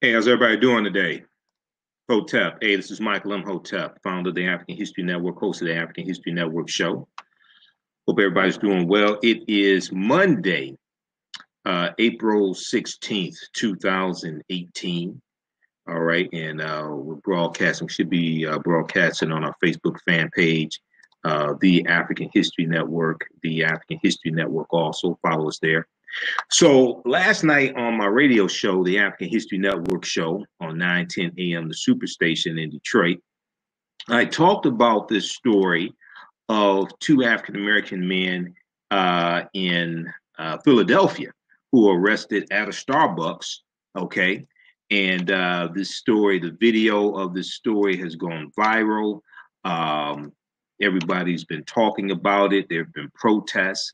Hey, how's everybody doing today? Hotep. Hey, this is Michael Imhotep, founder of the African History Network, host of the African History Network show. Hope everybody's doing well. It is Monday, April 16th, 2018. All right, and we're broadcasting, should be broadcasting on our Facebook fan page, the African History Network. The African History Network also follow us there. So last night on my radio show, the African History Network show on 9:10 a.m., the Superstation in Detroit, I talked about this story of two African American men in Philadelphia who were arrested at a Starbucks. Okay. And this story, the video of this story has gone viral. Um, Everybody's been talking about it. There have been protests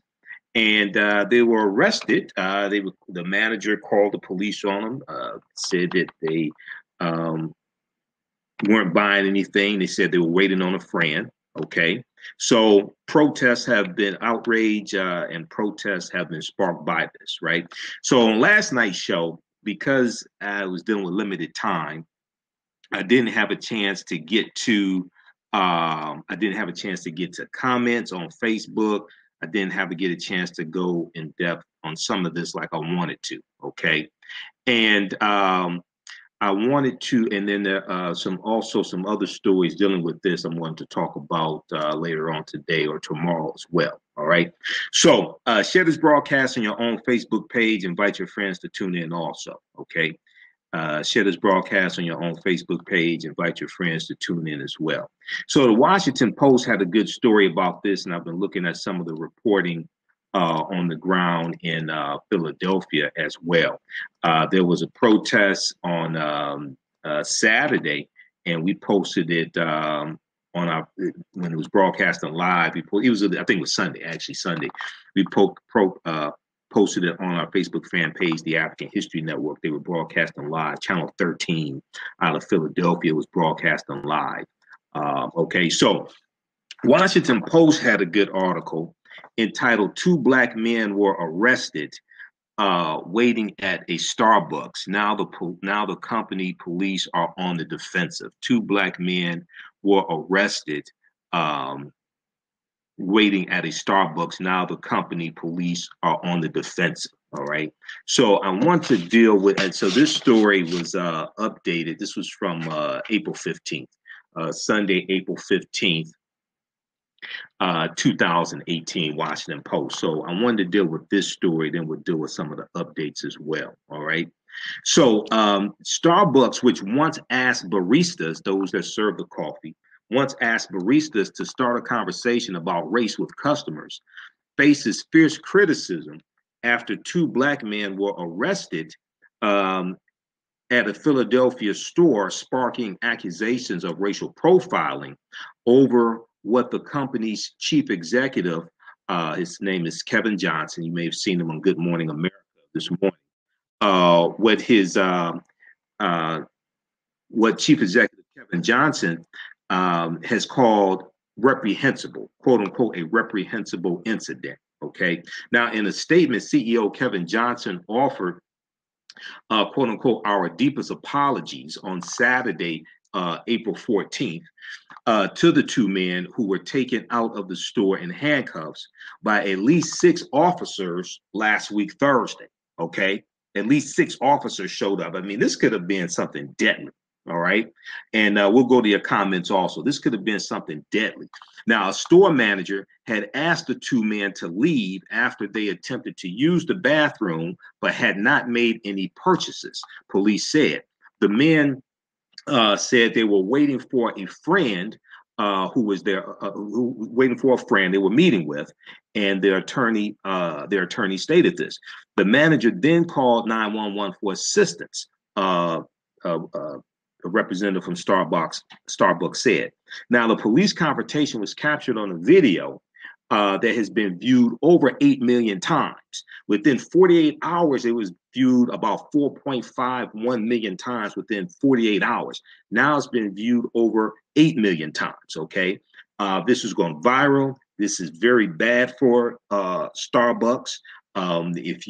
and they were arrested. The manager called the police on them, said that they um, weren't buying anything. They said they were waiting on a friend. Okay, so protests have been outrage and protests have been sparked by this, right? So on last night's show, because I was dealing with limited time, I didn't have a chance to get to comments on Facebook. I didn't have to get a chance to go in depth on some of this like I wanted to. Okay, and I wanted to, and then there are some other stories dealing with this I'm wanting to talk about later on today or tomorrow as well. All right. So share this broadcast on your own Facebook page. Invite your friends to tune in also. Okay. Share this broadcast on your own Facebook page. Invite your friends to tune in as well. So the Washington Post had a good story about this, and I've been looking at some of the reporting on the ground in Philadelphia as well. There was a protest on Saturday, and we posted it on our when it was broadcasting live. I think it was Sunday, actually Sunday. We posted it on our Facebook fan page, the African History Network. They were broadcasting live. Channel 13 out of Philadelphia was broadcasting live. Okay, so Washington Post had a good article entitled "Two Black Men Were Arrested Waiting at a Starbucks. Now the company police are on the defensive. Two black men were arrested um, waiting at a Starbucks. Now the company police are on the defensive. All right. So I want to deal with, and so this story was updated. This was from April 15th, Sunday, April 15th, 2018, Washington Post. So I wanted to deal with this story, then we'll deal with some of the updates as well. All right. So Starbucks, which once asked baristas, those that serve the coffee, once asked baristas to start a conversation about race with customers, faces fierce criticism after two black men were arrested um, at a Philadelphia store, sparking accusations of racial profiling over what the company's chief executive, his name is Kevin Johnson. You may have seen him on Good Morning America this morning. What his what Chief Executive Kevin Johnson has called reprehensible, quote unquote, a reprehensible incident. Okay. Now, in a statement, CEO Kevin Johnson offered, quote unquote, our deepest apologies on Saturday, April 14th, to the two men who were taken out of the store in handcuffs by at least six officers last week, Thursday. Okay. At least six officers showed up. I mean, this could have been something deadly. All right. And we'll go to your comments also. This could have been something deadly. Now, a store manager had asked the two men to leave after they attempted to use the bathroom, but had not made any purchases, police said. The men said they were waiting for a friend who was there, waiting for a friend they were meeting with, and their attorney stated this. The manager then called 911 for assistance. A representative from Starbucks said. Now, the police confrontation was captured on a video that has been viewed over 8 million times. Within 48 hours, it was viewed about 4.51 million times within 48 hours. Now it's been viewed over 8 million times. Okay. This has gone viral. This is very bad for Starbucks. If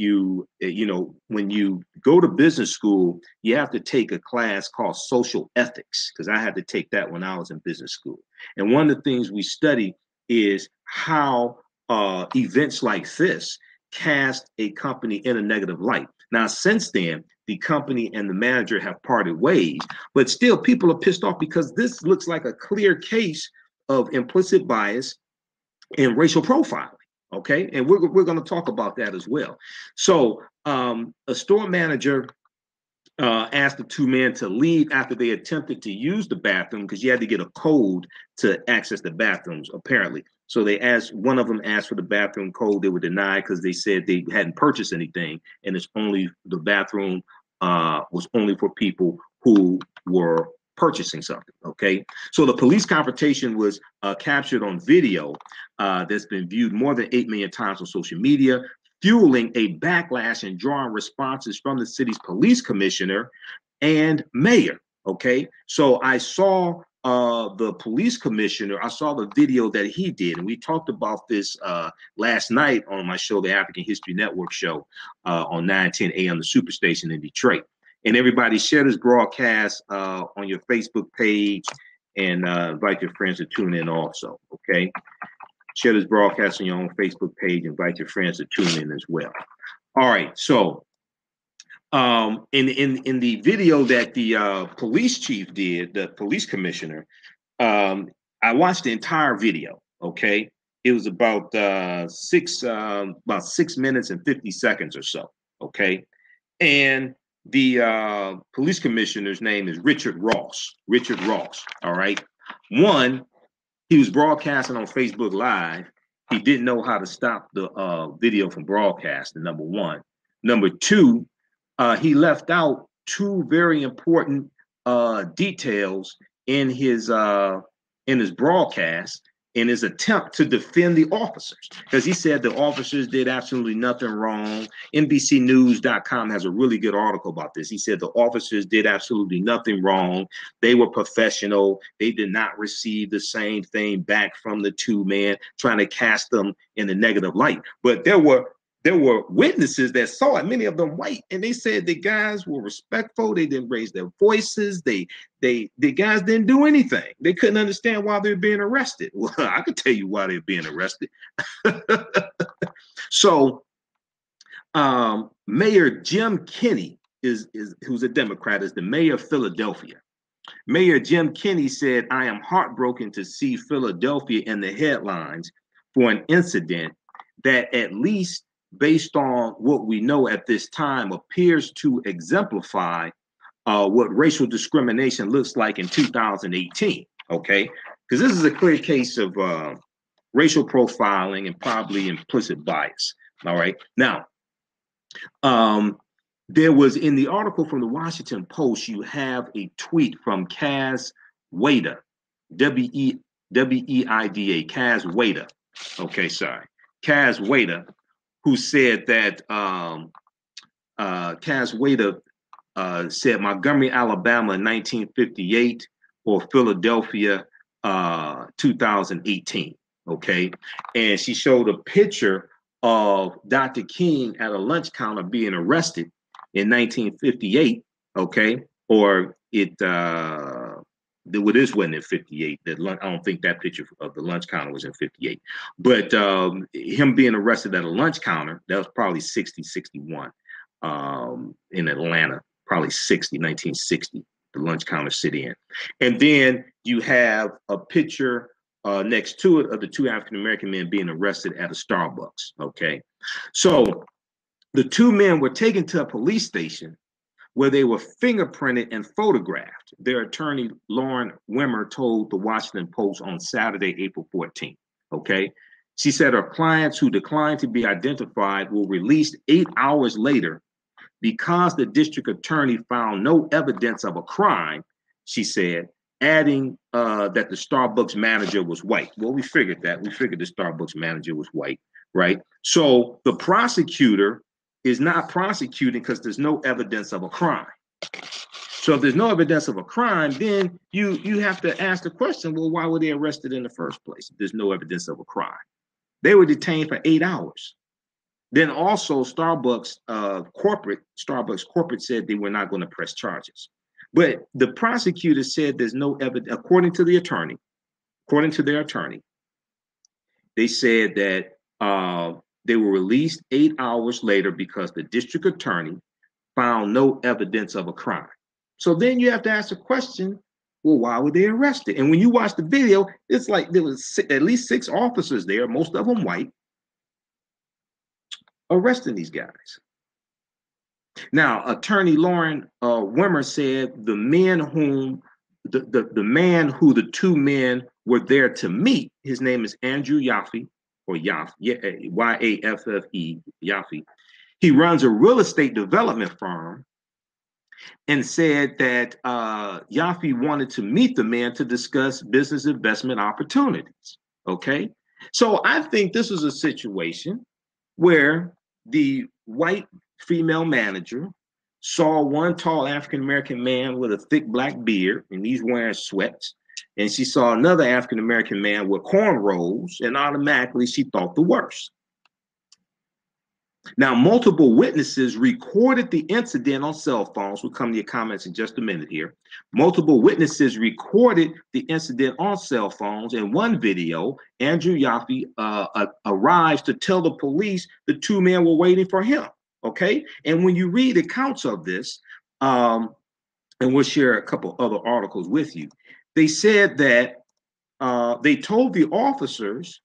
when you go to business school, you have to take a class called social ethics, because I had to take that when I was in business school. And one of the things we study is how events like this cast a company in a negative light. Now, since then, the company and the manager have parted ways, but still people are pissed off because this looks like a clear case of implicit bias and racial profiling. Okay, and we're going to talk about that as well. So a store manager asked the two men to leave after they attempted to use the bathroom, because you had to get a code to access the bathrooms, apparently. So they asked, one of them asked for the bathroom code. They were denied because they said they hadn't purchased anything, and it's only the bathroom was only for people who were purchasing something. Okay, so the police confrontation was captured on video that's been viewed more than 8 million times on social media, fueling a backlash and drawing responses from the city's police commissioner and mayor. Okay, so I saw the police commissioner, I saw the video that he did, and we talked about this last night on my show, the African History Network show, on 9:10 a.m. the Superstation in Detroit. And everybody share this broadcast on your Facebook page, and invite your friends to tune in also. Okay, share this broadcast on your own Facebook page. Invite your friends to tune in as well. All right, so in the video that the police chief did, the police commissioner, I watched the entire video. Okay, it was about 6 minutes and 50 seconds or so. Okay, and the police commissioner's name is Richard Ross. Richard Ross. All right. One, he was broadcasting on Facebook Live. He didn't know how to stop the video from broadcasting, number one. Number two, he left out two very important details in his broadcast, in his attempt to defend the officers, because he said the officers did absolutely nothing wrong. NBCnews.com has a really good article about this. He said the officers did absolutely nothing wrong. They were professional. They did not receive the same thing back from the two men, trying to cast them in a negative light. But there were witnesses that saw it, many of them white, and they said the guys were respectful. They didn't raise their voices. The guys didn't do anything. They couldn't understand why they're being arrested. Well, I could tell you why they're being arrested. So Mayor Jim Kenney who's a Democrat, is the mayor of Philadelphia. Mayor Jim Kenney said, "I am heartbroken to see Philadelphia in the headlines for an incident that, at least based on what we know at this time, appears to exemplify what racial discrimination looks like in 2018. Okay, because this is a clear case of racial profiling and probably implicit bias. All right, now there was, in the article from the Washington Post, you have a tweet from Kaz Weida, Weida, Kaz Weida. Okay, sorry, Kaz Weida, who said that Kaz Weida said Montgomery, Alabama in 1958 or Philadelphia 2018. Okay, and she showed a picture of Dr. King at a lunch counter being arrested in 1958. Okay, or it this wasn't in 58. I don't think that picture of the lunch counter was in 58. But him being arrested at a lunch counter, that was probably 60, 61 in Atlanta, probably 1960, the lunch counter sit-in. And then you have a picture next to it of the two African-American men being arrested at a Starbucks. Okay, so the two men were taken to a police station where they were fingerprinted and photographed. Their attorney, Lauren Wimmer, told the Washington Post on Saturday, April 14th. Okay, she said her clients, who declined to be identified, were released 8 hours later because the district attorney found no evidence of a crime, she said, adding that the Starbucks manager was white. Well, we figured that. We figured the Starbucks manager was white, right? So the prosecutor is not prosecuting because there's no evidence of a crime. So if there's no evidence of a crime, then you have to ask the question, well, why were they arrested in the first place if there's no evidence of a crime? They were detained for 8 hours. Then also Starbucks corporate said they were not going to press charges. But the prosecutor said there's no evidence, according to their attorney, they said that they were released 8 hours later because the district attorney found no evidence of a crime. So then you have to ask the question, well, why were they arrested? And when you watch the video, it's like there was at least 6 officers there, most of them white, arresting these guys. Now, attorney Lauren Wimmer said the man who the 2 men were there to meet, his name is Andrew Yaffe, or Yaffe, Y-A-F-F-E, Yaffe. He runs a real estate development firm, and said that Yaffe wanted to meet the man to discuss business investment opportunities. Okay, so I think this is a situation where the white female manager saw one tall African-American man with a thick black beard, and he's wearing sweats, and she saw another African-American man with cornrows, and automatically she thought the worst. Now, multiple witnesses recorded the incident on cell phones. We'll come to your comments in just a minute here. Multiple witnesses recorded the incident on cell phones. In one video, Andrew Yaffe arrives to tell the police the 2 men were waiting for him. Okay, and when you read accounts of this, and we'll share a couple other articles with you, they said that they told the officers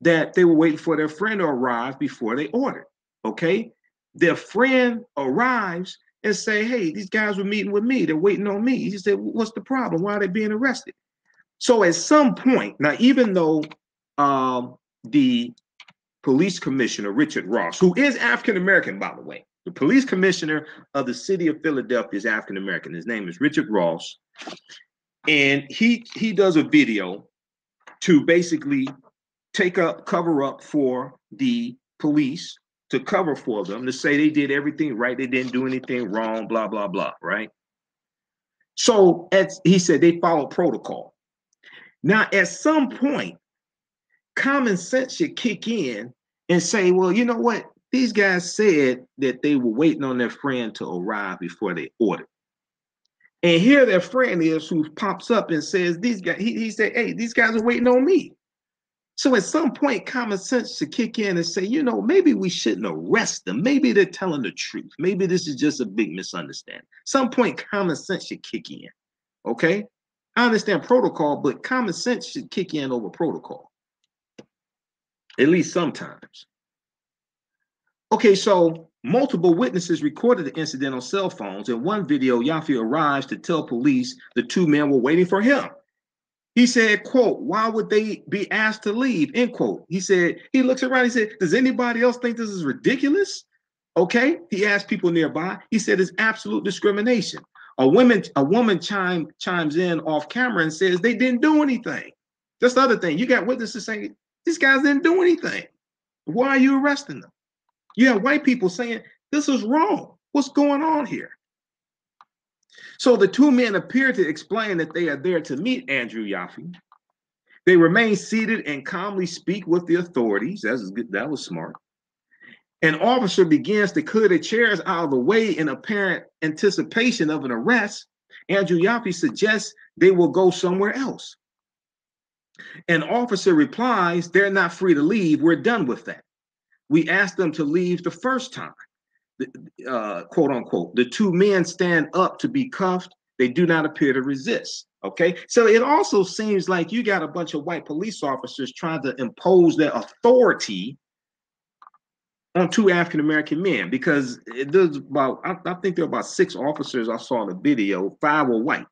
that they were waiting for their friend to arrive before they ordered. Okay, their friend arrives and say, hey, these guys were meeting with me, they're waiting on me. He said, what's the problem? Why are they being arrested? So at some point, now, even though the police commissioner, Richard Ross, who is African-American, by the way, the police commissioner of the city of Philadelphia is African-American. His name is Richard Ross. And he does a video to basically cover up for the police, to cover for them, to say they did everything right, they didn't do anything wrong, blah, blah, blah, right? So he said they followed protocol. Now, at some point, common sense should kick in and say, well, you know what? These guys said that they were waiting on their friend to arrive before they ordered. And here their friend is, who pops up and says, these guys, he said, hey, these guys are waiting on me. So at some point, common sense should kick in and say, you know, maybe we shouldn't arrest them. Maybe they're telling the truth. Maybe this is just a big misunderstanding. Some point, common sense should kick in. Okay? I understand protocol, but common sense should kick in over protocol. At least sometimes. Okay, so multiple witnesses recorded the incident on cell phones. In one video, Yaffe arrives to tell police the 2 men were waiting for him. He said, quote, why would they be asked to leave, end quote. He said, he looks around, he said, does anybody else think this is ridiculous? Okay, he asked people nearby. He said it's absolute discrimination. A woman chimes in off camera and says they didn't do anything. That's the other thing. You got witnesses saying these guys didn't do anything. Why are you arresting them? You have white people saying this is wrong. What's going on here? So the 2 men appear to explain that they are there to meet Andrew Yaffe. They remain seated and calmly speak with the authorities. That was smart. An officer begins to clear the chairs out of the way in apparent anticipation of an arrest. Andrew Yaffe suggests they will go somewhere else. An officer replies, they're not free to leave. We're done with that. We asked them to leave the first time. Quote unquote, the 2 men stand up to be cuffed. They do not appear to resist. Okay, so it also seems like you got a bunch of white police officers trying to impose their authority on 2 African-American men, because there's about, I think there are about 6 officers I saw in the video. 5 were white.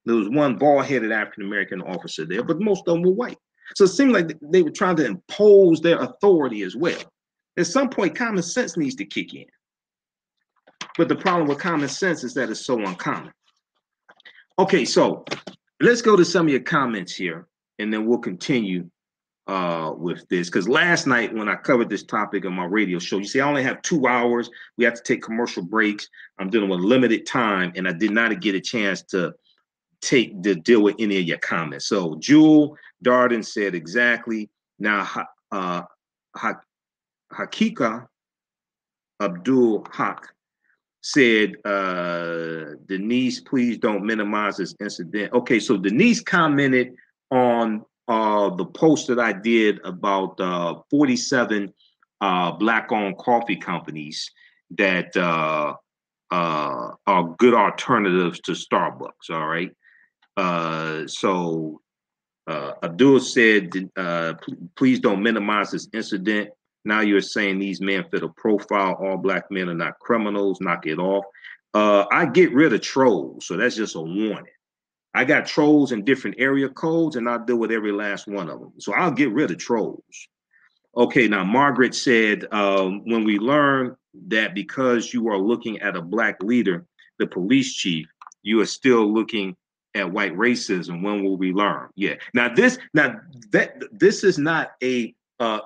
There was 1 bald-headed African-American officer there, but most of them were white. So it seemed like they were trying to impose their authority as well. At some point, common sense needs to kick in. But the problem with common sense is that it's so uncommon. Okay, so let's go to some of your comments here, and then we'll continue with this. Because last night when I covered this topic on my radio show, you see, I only have 2 hours. We have to take commercial breaks. I'm dealing with limited time, and I did not get a chance to deal with any of your comments. So Jewel Darden said exactly. Now, Hakika Abdul Haq said, Denise, please don't minimize this incident. Okay, so Denise commented on the post that I did about 47 black-owned coffee companies that are good alternatives to Starbucks. All right. So Abdul said, please don't minimize this incident. Now you're saying these men fit a profile. All black men are not criminals. Knock it off. I get rid of trolls. So that's just a warning. I got trolls in different area codes, and I'll deal with every last one of them. So I'll get rid of trolls. Okay, now Margaret said, when we learn that because you are looking at a black leader, the police chief, you are still looking at white racism. When will we learn? Yeah. Now this is not a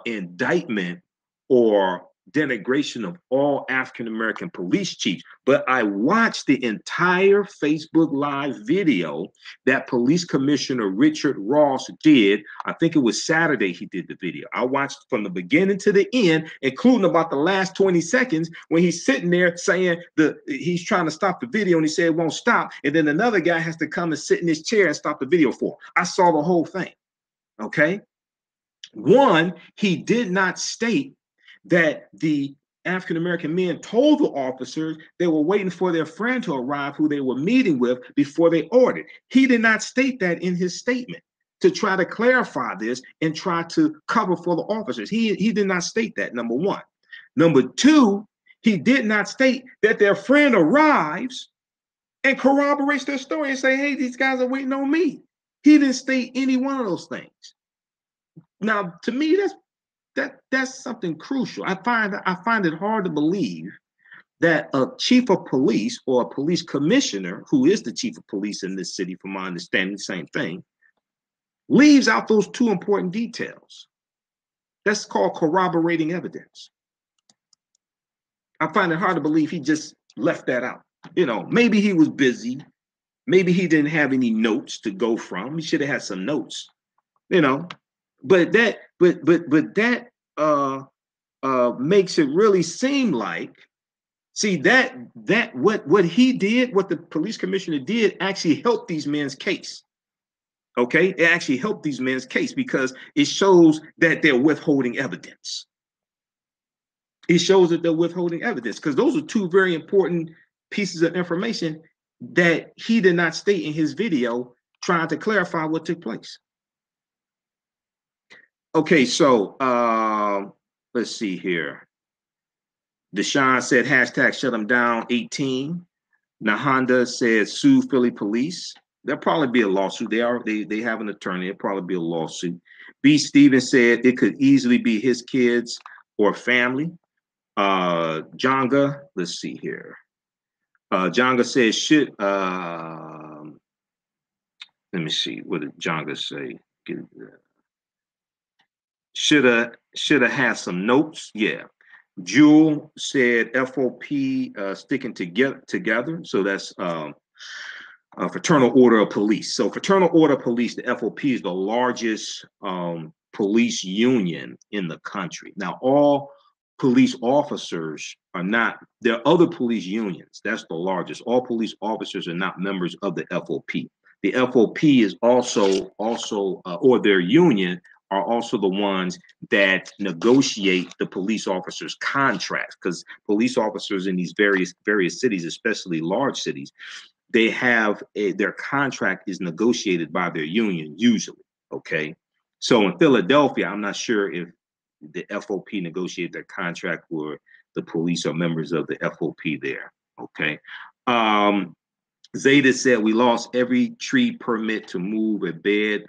indictment or denigration of all African American police chiefs, but I watched the entire Facebook Live video that Police Commissioner Richard Ross did. I think it was Saturday he did the video. I watched from the beginning to the end, including about the last 20 seconds when he's sitting there saying he's trying to stop the video and he said it won't stop. And then another guy has to come and sit in his chair and stop the video for him. I saw the whole thing. Okay. One, he did not state that the African-American men told the officers they were waiting for their friend to arrive who they were meeting with before they ordered. He did not state that in his statement to try to clarify this and try to cover for the officers. He did not state that, number one. Number two, he did not state that their friend arrives and corroborates their story and say, hey, these guys are waiting on me. He didn't state any one of those things. Now, to me, that's something crucial. I find it hard to believe that a chief of police or a police commissioner, who is the chief of police in this city, from my understanding, same thing, leaves out those two important details. That's called corroborating evidence. I find it hard to believe he just left that out. You know, maybe he was busy. Maybe he didn't have any notes to go from. He should have had some notes, you know. But that makes it really seem like, see, that what he did, what the police commissioner did, actually helped these men's case. Okay, it actually helped these men's case because it shows that they're withholding evidence. It shows that they're withholding evidence because those are two very important pieces of information that he did not state in his video, trying to clarify what took place. Okay, so let's see here. Deshaun said hashtag shut them down 18. Nahanda said sue Philly police. There'll probably be a lawsuit. They have an attorney. There'll probably be a lawsuit. B. Stevens said it could easily be his kids or family. Jonga, let's see here. Jonga says should let me see, what did Jonga say? Should have had some notes. Yeah. Jewel said FOP sticking together. So that's Fraternal Order of Police. So Fraternal Order of Police, the FOP, is the largest police union in the country. Now, all police officers are not, there are other police unions. That's the largest. All police officers are not members of the FOP. The FOP is also or their union are also the ones that negotiate the police officers' contracts, because police officers in these various cities, especially large cities, they have their contract is negotiated by their union usually. Okay, so in Philadelphia, I'm not sure if the FOP negotiated their contract or the police are members of the FOP there. Okay. Zeta said we lost every tree permit to move a bed.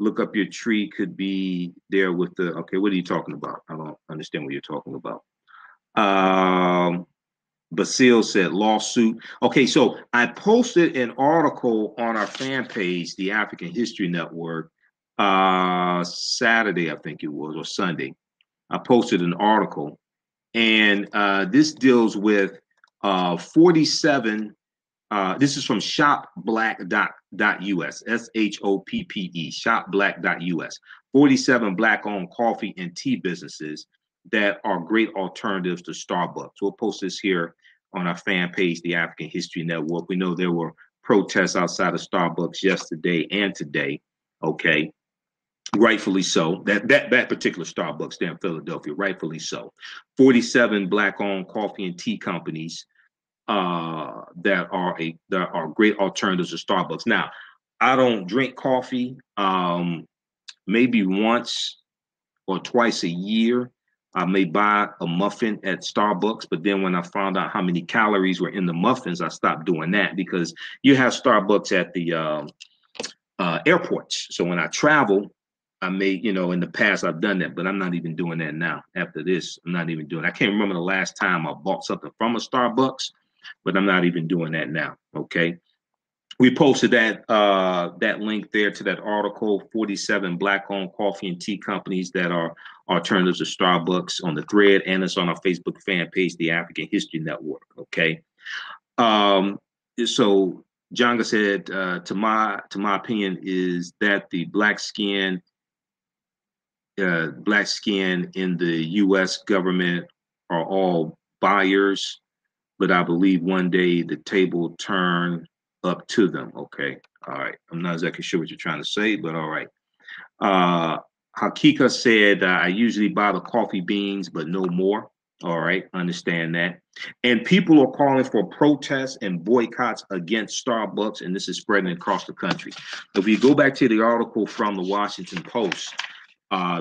Look up your tree, could be there with the, okay, what are you talking about? I don't understand what you're talking about. Basile said lawsuit. Okay, so I posted an article on our fan page, the African History Network, Saturday, I think it was, or Sunday. I posted an article, and this deals with 47. This is from shopblack.us, SHOPPE, shopblack.us. 47 black-owned coffee and tea businesses that are great alternatives to Starbucks. We'll post this here on our fan page, the African History Network. We know there were protests outside of Starbucks yesterday and today. Okay, rightfully so. That particular Starbucks there in Philadelphia, rightfully so. 47 black-owned coffee and tea companies that are great alternatives to Starbucks. Now, I don't drink coffee. Maybe once or twice a year, I may buy a muffin at Starbucks, but then when I found out how many calories were in the muffins, I stopped doing that because you have Starbucks at the airports. So when I travel, I may, in the past I've done that, but I'm not even doing that now. After this, I'm not even doing it. I can't remember the last time I bought something from a Starbucks, but I'm not even doing that now. Okay. We posted that link there to that article, 47 black-owned coffee and tea companies that are alternatives to Starbucks on the thread, and it's on our Facebook fan page, the African History Network. Okay. So Jonga said, to my opinion, is that the black skin in the U.S. government are all buyers, but I believe one day the table turn up to them. Okay. All right. I'm not exactly sure what you're trying to say, but all right. Hakika said, I usually buy the coffee beans, but no more. All right. Understand that. And people are calling for protests and boycotts against Starbucks, and this is spreading across the country. If we go back to the article from the Washington Post,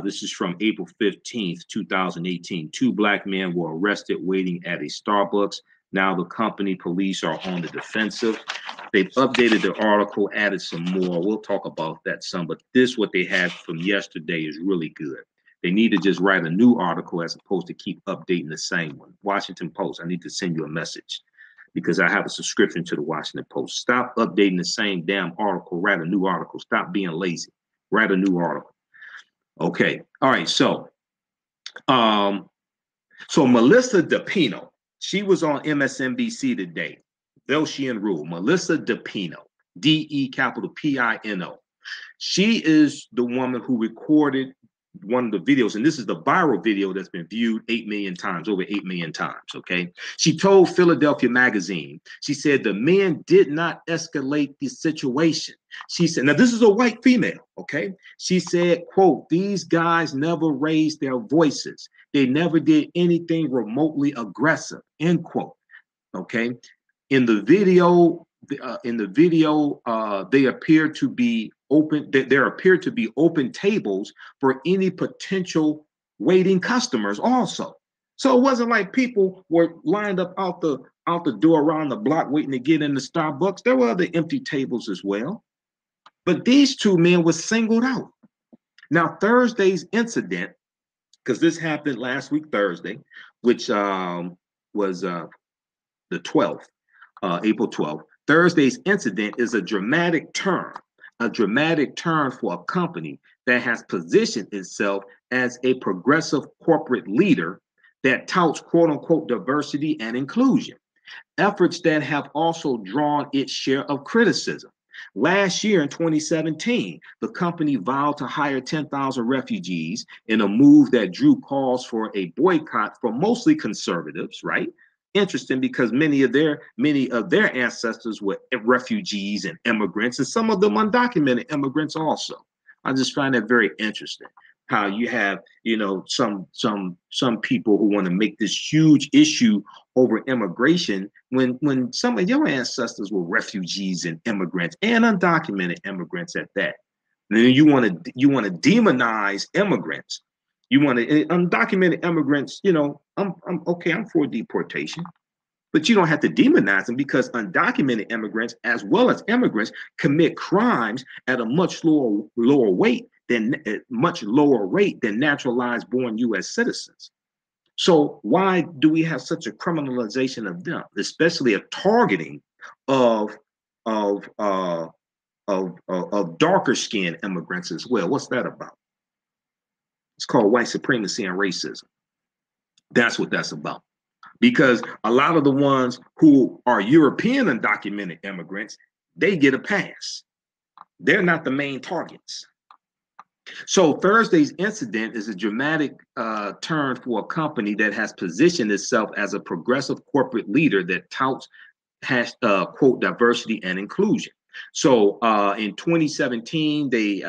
this is from April 15th, 2018. 2 black men were arrested waiting at a Starbucks. Now the company police are on the defensive. They've updated the article, added some more. We'll talk about that some, but this, what they had from yesterday, is really good. They need to just write a new article as opposed to keep updating the same one. Washington Post, I need to send you a message because I have a subscription to the Washington Post. Stop updating the same damn article. Write a new article. Stop being lazy. Write a new article. Okay. All right. So Melissa DePino, she was on MSNBC today. Velshi Rule. Melissa DePino, DePino. She is the woman who recorded one of the videos, and this is the viral video that's been viewed 8 million times, over 8 million times. Okay. She told Philadelphia Magazine, she said the men did not escalate the situation. She said, now this is a white female. Okay. She said, quote, these guys never raised their voices. They never did anything remotely aggressive, end quote. Okay. In the video, they appear to be open. There appear to be open tables for any potential waiting customers also. So it wasn't like people were lined up out the door around the block waiting to get into Starbucks. There were other empty tables as well. But these 2 men were singled out. Now, Thursday's incident, because this happened last week, Thursday, which was the 12th. April 12th. Thursday's incident is a dramatic turn for a company that has positioned itself as a progressive corporate leader that touts quote unquote diversity and inclusion, efforts that have also drawn its share of criticism. Last year in 2017, the company vowed to hire 10,000 refugees in a move that drew calls for a boycott from mostly conservatives, right? Interesting, because many of their ancestors were refugees and immigrants, and some of them undocumented immigrants also. I just find that very interesting. How you have, some people who want to make this huge issue over immigration when some of your ancestors were refugees and immigrants and undocumented immigrants at that. And then you want to demonize immigrants. You want to undocumented immigrants, I'm okay, I'm for deportation, but you don't have to demonize them because undocumented immigrants, as well as immigrants, commit crimes at a much lower rate than naturalized born U.S. citizens. So why do we have such a criminalization of them, especially a targeting of darker skinned immigrants as well? What's that about? It's called white supremacy and racism. That's what that's about. Because a lot of the ones who are European undocumented immigrants, they get a pass. They're not the main targets. So Thursday's incident is a dramatic turn for a company that has positioned itself as a progressive corporate leader that touts quote diversity and inclusion. So in 2017, they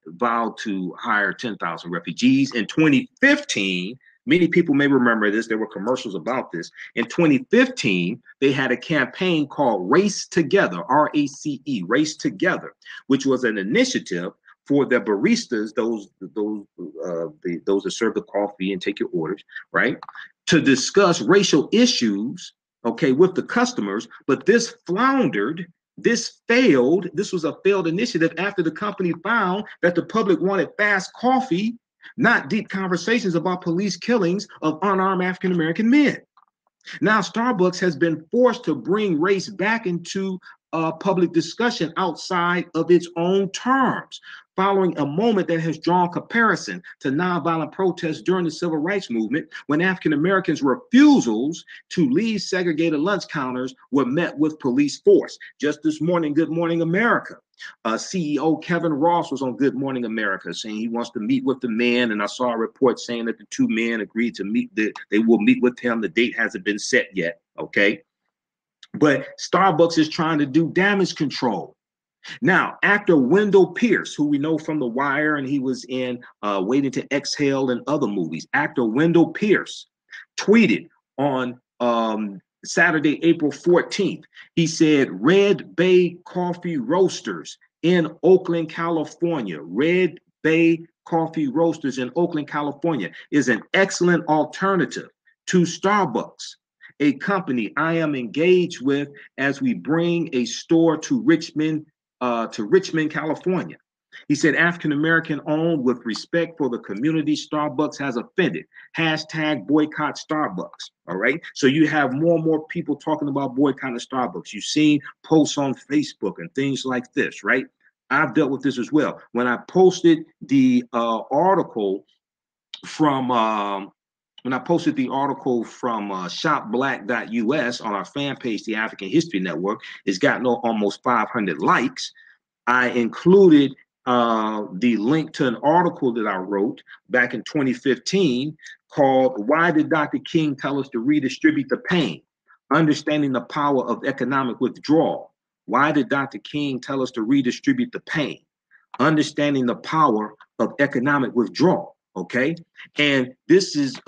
vowed to hire 10,000 refugees. In 2015, many people may remember this. There were commercials about this. In 2015, they had a campaign called Race Together, RACE, Race Together, which was an initiative for the baristas, those that serve the coffee and take your orders, right, to discuss racial issues, okay, with the customers. But this floundered. This failed. This was a failed initiative after the company found that the public wanted fast coffee, not deep conversations about police killings of unarmed African American men. Now, Starbucks has been forced to bring race back into public discussion outside of its own terms, following a moment that has drawn comparison to nonviolent protests during the civil rights movement, when African Americans' refusals to leave segregated lunch counters were met with police force. Just this morning, Good Morning America, CEO Kevin Ross was on Good Morning America saying he wants to meet with the men, and I saw a report saying that the two men agreed to meet, they will meet with him. The date hasn't been set yet, okay? But Starbucks is trying to do damage control. Now, actor Wendell Pierce, who we know from The Wire, and he was in Waiting to Exhale and other movies. Actor Wendell Pierce tweeted on Saturday, April 14th. He said, Red Bay Coffee Roasters in Oakland, California. Red Bay Coffee Roasters in Oakland, California is an excellent alternative to Starbucks, a company I am engaged with as we bring a store to Richmond, California. He said, African American owned with respect for the community, Starbucks has offended. Hashtag boycott Starbucks. All right. So you have more and more people talking about boycotting Starbucks. You've seen posts on Facebook and things like this, right? I've dealt with this as well. When I posted the article from shopblack.us on our fan page, the African History Network, it's gotten almost 500 likes. I included the link to an article that I wrote back in 2015 called Why Did Dr. King Tell Us to Redistribute the Pain? Understanding the Power of Economic Withdrawal. Why did Dr. King tell us to redistribute the pain? Understanding the power of economic withdrawal. Okay. And this is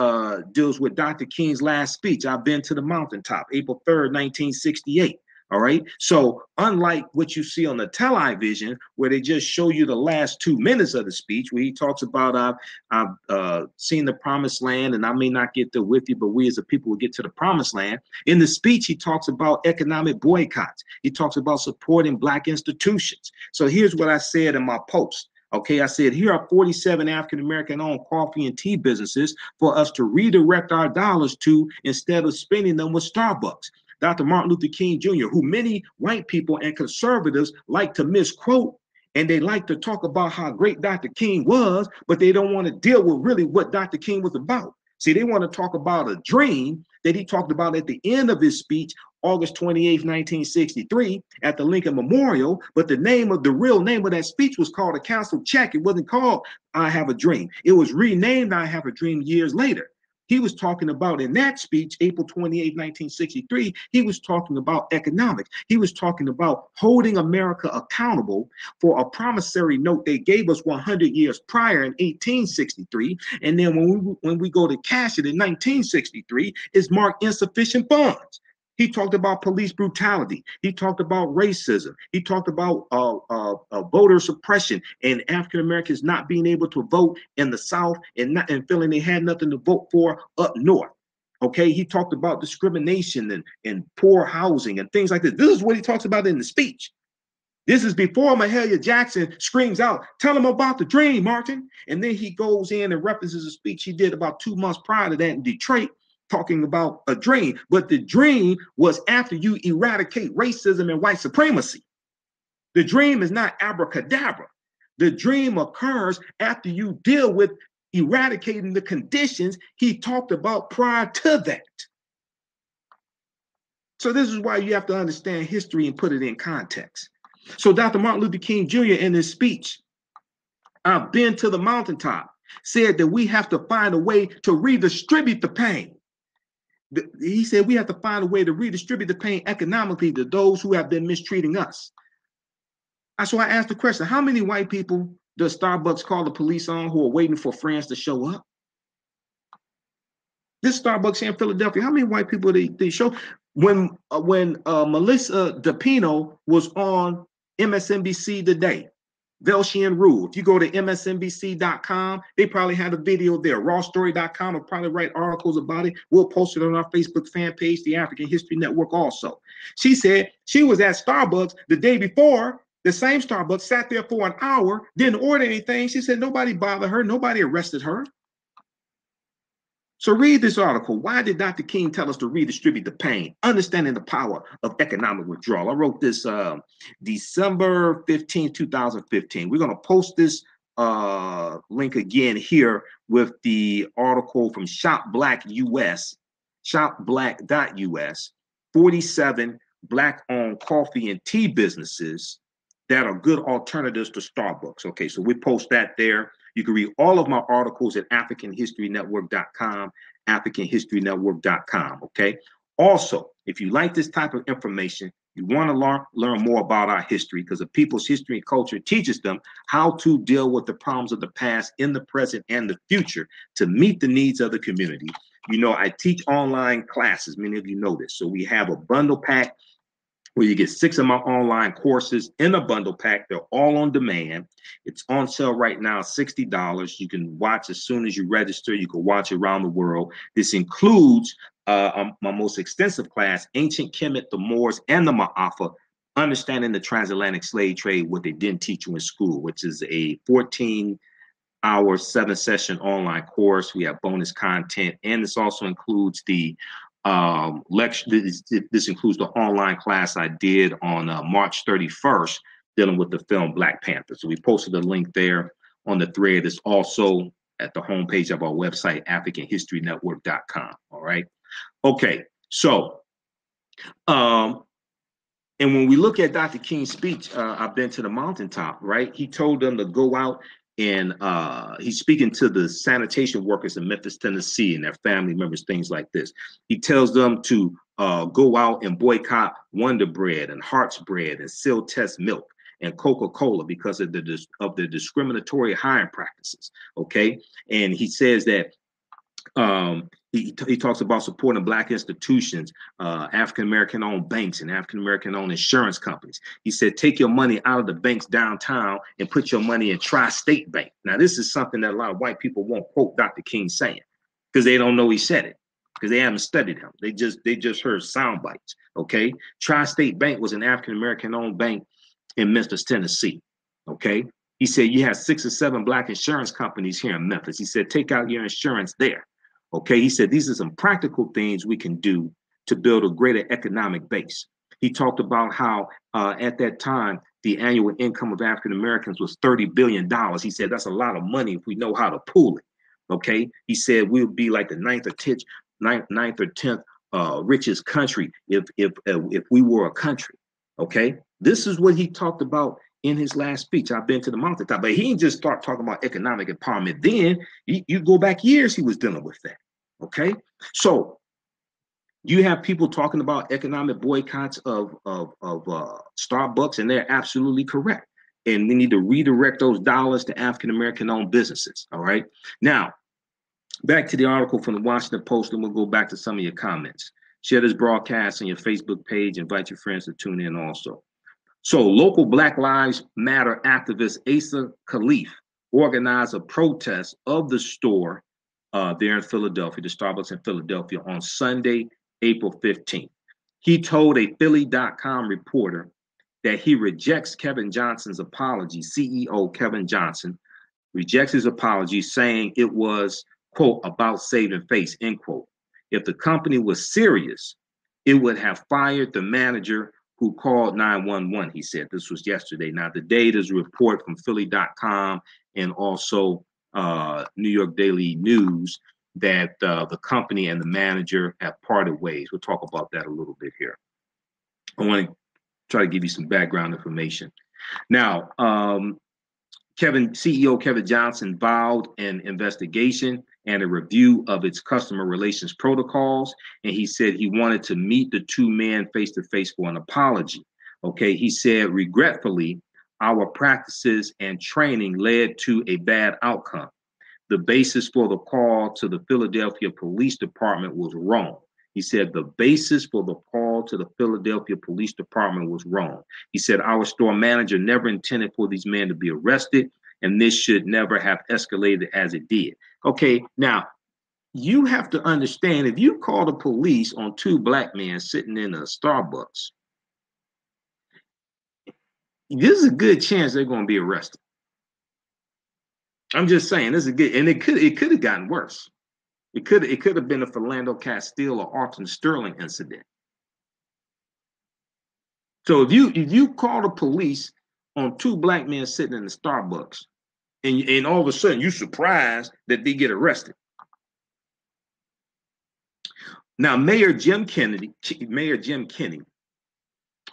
deals with Dr. King's last speech. I've been to the mountaintop, April 3rd, 1968. All right. So unlike what you see on the television, where they just show you the last 2 minutes of the speech, where he talks about I've seen the promised land, and I may not get there with you, but we as a people will get to the promised land. In the speech, he talks about economic boycotts. He talks about supporting Black institutions. So here's what I said in my post. Okay, I said, here are 47 African-American owned coffee and tea businesses for us to redirect our dollars to instead of spending them with Starbucks. Dr. Martin Luther King Jr., who many white people and conservatives like to misquote, and they like to talk about how great Dr. King was, but they don't want to deal with really what Dr. King was about. See, they want to talk about a dream that he talked about at the end of his speech, August 28th, 1963, at the Lincoln Memorial, but the real name of that speech was called A Canceled Check. It wasn't called I Have a Dream. It was renamed I Have a Dream years later. He was talking about, in that speech, April 28, 1963, he was talking about economics. He was talking about holding America accountable for a promissory note they gave us 100 years prior in 1863. And then when we go to cash it in 1963, it's marked insufficient funds. He talked about police brutality. He talked about racism. He talked about voter suppression and African Americans not being able to vote in the South and feeling they had nothing to vote for up north. Okay, he talked about discrimination and poor housing and things like this. This is what he talks about in the speech. This is before Mahalia Jackson screams out, tell him about the dream, Martin. And then he goes in and references a speech he did about 2 months prior to that in Detroit, talking about a dream. But the dream was after you eradicate racism and white supremacy. The dream is not abracadabra. The dream occurs after you deal with eradicating the conditions he talked about prior to that. So this is why you have to understand history and put it in context. So Dr. Martin Luther King Jr. in his speech I've been to the mountaintop, said that we have to find a way to redistribute the pain. He said we have to find a way to redistribute the pain economically to those who have been mistreating us. So I asked the question, how many white people does Starbucks call the police on who are waiting for friends to show up? This Starbucks here in Philadelphia, how many white people they show? When Melissa DePino was on MSNBC Today, Velshi Rule. If you go to msnbc.com, they probably had a video there. Rawstory.com will probably write articles about it. We'll post it on our Facebook fan page, the African History Network also. She said she was at Starbucks the day before. The same Starbucks sat there for an hour, didn't order anything. She said nobody bothered her. Nobody arrested her. So read this article. Why did Dr. King tell us to redistribute the pain? Understanding the power of economic withdrawal. I wrote this December 15, 2015. We're going to post this link again here with the article from Shop Black US, shopblack.us, 47 Black-owned coffee and tea businesses that are good alternatives to Starbucks. Okay, so we post that there. You can read all of my articles at AfricanHistoryNetwork.com, AfricanHistoryNetwork.com, okay? Also, if you like this type of information, you want to learn more about our history, because the people's history and culture teaches them how to deal with the problems of the past in the present and the future to meet the needs of the community. You know, I teach online classes. Many of you know this. So we have a bundle pack where you get 6 of my online courses in a bundle pack. They're all on demand. It's on sale right now, $60. You can watch as soon as you register. You can watch around the world. This includes my most extensive class, Ancient Kemet, the Moors, and the Maafa, Understanding the Transatlantic Slave Trade, what they didn't teach you in school, which is a 14-hour, 7-session online course. We have bonus content, and this also includes the lecture. This includes the online class I did on March 31st dealing with the film Black Panther. So we posted a link there on the thread. It's also at the homepage of our website, AfricanHistoryNetwork.com. All right. Okay. So, and when we look at Dr. King's speech, I've been to the mountaintop, right? He told them to go out and he's speaking to the sanitation workers in Memphis, Tennessee, and their family members, things like this. He tells them to go out and boycott Wonder Bread and Heart's Bread and Seal Test Milk and Coca-Cola because of the discriminatory hiring practices. Okay, and he says that he talks about supporting Black institutions, African-American owned banks and African-American owned insurance companies. He said, take your money out of the banks downtown and put your money in Tri-State Bank. Now, this is something that a lot of white people won't quote Dr. King saying because they don't know he said it, because they haven't studied him. They just heard sound bites. Okay. Tri-State Bank was an African-American owned bank in Memphis, Tennessee. Okay. He said, you have 6 or 7 Black insurance companies here in Memphis. He said, take out your insurance there. Okay, he said these are some practical things we can do to build a greater economic base. He talked about how at that time, the annual income of African Americans was $30 billion. He said that's a lot of money if we know how to pool it. Okay, he said we'll be like the ninth or 10th richest country if we were a country. Okay, this is what he talked about in his last speech. I've been to the mountaintop, but he didn't just start talking about economic empowerment. Then you go back years, he was dealing with that. Okay, so you have people talking about economic boycotts of Starbucks, and they're absolutely correct. And we need to redirect those dollars to African-American owned businesses. All right, now back to the article from the Washington Post, and we'll go back to some of your comments. Share this broadcast on your Facebook page. Invite your friends to tune in also. So local Black Lives Matter activist Asa Khalif organized a protest of the store there in Philadelphia, the Starbucks in Philadelphia, on Sunday, April 15th. He told a Philly.com reporter that he rejects Kevin Johnson's apology. CEO Kevin Johnson rejects his apology, saying it was, quote, about saving face, end quote. If the company was serious, it would have fired the manager who called 911, he said. This was yesterday. Now, the date is a report from Philly.com and also New York Daily News that the company and the manager have parted ways. We'll talk about that a little bit here. I want to try to give you some background information. Now, CEO Kevin Johnson vowed an investigation and a review of its customer relations protocols. And he said he wanted to meet the two men face to face for an apology. Okay. He said, regretfully, our practices and training led to a bad outcome. The basis for the call to the Philadelphia Police Department was wrong. He said the basis for the call to the Philadelphia Police Department was wrong. He said our store manager never intended for these men to be arrested, and this should never have escalated as it did. Okay, now you have to understand, if you call the police on two black men sitting in a Starbucks, there's a good chance they're going to be arrested. I'm just saying, this is good, and it could have gotten worse. It could have been a Philando Castile or Alton Sterling incident. So if you call the police on two black men sitting in the Starbucks, and all of a sudden you're surprised that they get arrested. Now, Mayor Jim Kenney,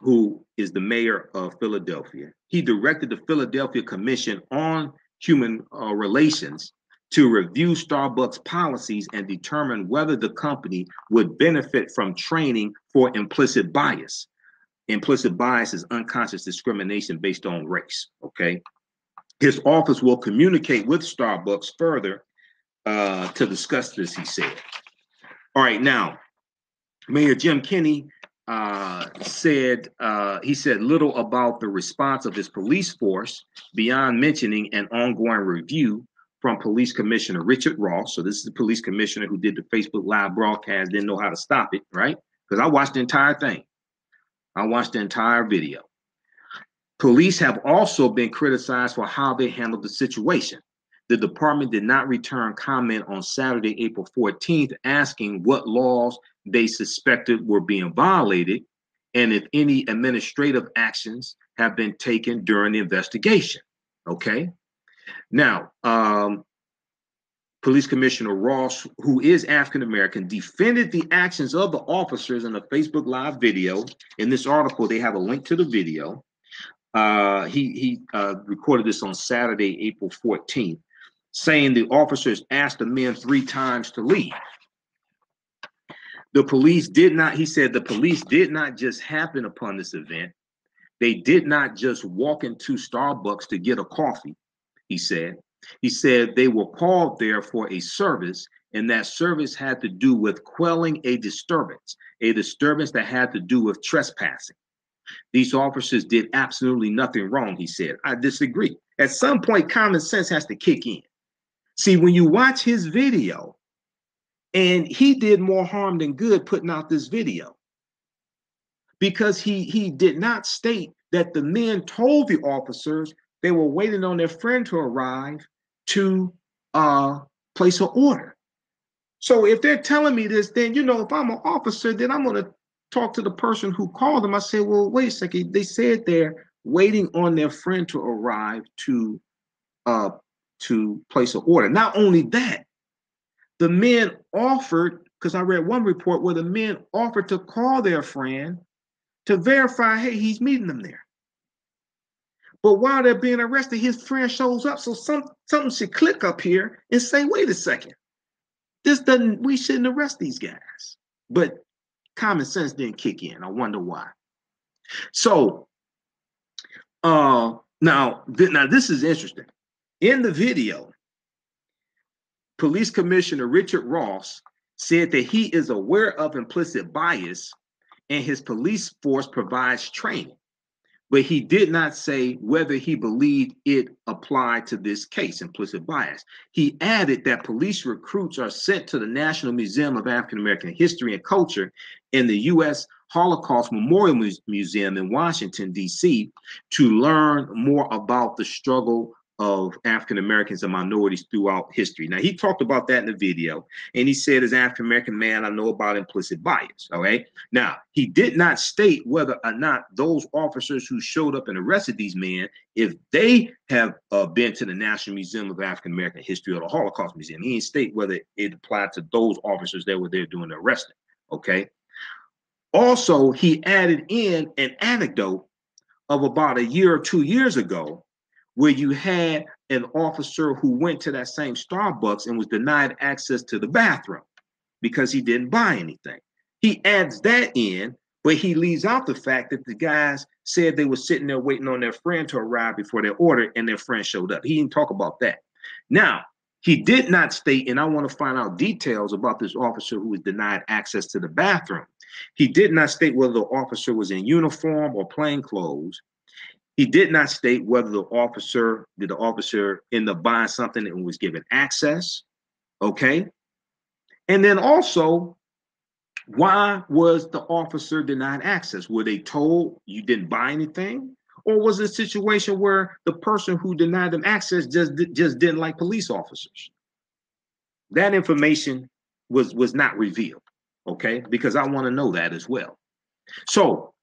who is the mayor of Philadelphia, he directed the Philadelphia Commission on Human Relations to review Starbucks policies and determine whether the company would benefit from training for implicit bias. Implicit bias is unconscious discrimination based on race, okay? His office will communicate with Starbucks further to discuss this, he said. All right, now, Mayor Jim Kenney said little about the response of his police force beyond mentioning an ongoing review from Police Commissioner Richard Ross. So this is the police commissioner who did the Facebook Live broadcast, didn't know how to stop it, right? Because I watched the entire thing. I watched the entire video. Police have also been criticized for how they handled the situation. The department did not return comment on Saturday, April 14th, asking what laws they suspected were being violated and if any administrative actions have been taken during the investigation. Okay. Now, Police Commissioner Ross, who is African-American, defended the actions of the officers in a Facebook Live video. In this article, they have a link to the video. He recorded this on Saturday, April 14th, saying the officers asked the men 3 times to leave. The police did not, he said, the police did not just happen upon this event. They did not just walk into Starbucks to get a coffee, he said. He said they were called there for a service, and that service had to do with quelling a disturbance that had to do with trespassing. These officers did absolutely nothing wrong, he said. I disagree. At some point, common sense has to kick in. See, when you watch his video, and he did more harm than good putting out this video, because he did not state that the men told the officers they were waiting on their friend to arrive to place an order. So if they're telling me this, then, you know, if I'm an officer, then I'm going to talk to the person who called them. I say, well, wait a second. They said they're waiting on their friend to arrive to place an order. Not only that, the men offered, because I read one report where the men offered to call their friend to verify, hey, he's meeting them there. But while they're being arrested, his friend shows up. So something should click up here and say, wait a second, we shouldn't arrest these guys. But common sense didn't kick in. I wonder why. So now this is interesting. In the video, Police Commissioner Richard Ross said that he is aware of implicit bias and his police force provides training, but he did not say whether he believed it applied to this case, implicit bias. He added that police recruits are sent to the National Museum of African American History and Culture and the U.S. Holocaust Memorial Museum in Washington, D.C. to learn more about the struggle of African Americans and minorities throughout history. Now, he talked about that in the video, and he said, as African American man, I know about implicit bias. All right. Now, he did not state whether or not those officers who showed up and arrested these men, if they have been to the National Museum of African American History or the Holocaust Museum. He didn't state whether it applied to those officers that were there doing the arresting. Okay. Also, he added in an anecdote of about a year or 2 years ago, where you had an officer who went to that same Starbucks and was denied access to the bathroom because he didn't buy anything. He adds that in, but he leaves out the fact that the guys said they were sitting there waiting on their friend to arrive before their order, and their friend showed up. He didn't talk about that. Now, he did not state, and I want to find out details about this officer who was denied access to the bathroom. He did not state whether the officer was in uniform or plain clothes. He did not state whether the officer end up buying something and was given access. Okay. And then also, why was the officer denied access? Were they told you didn't buy anything? Or was it a situation where the person who denied them access just didn't like police officers? That information was not revealed, okay? Because I want to know that as well. So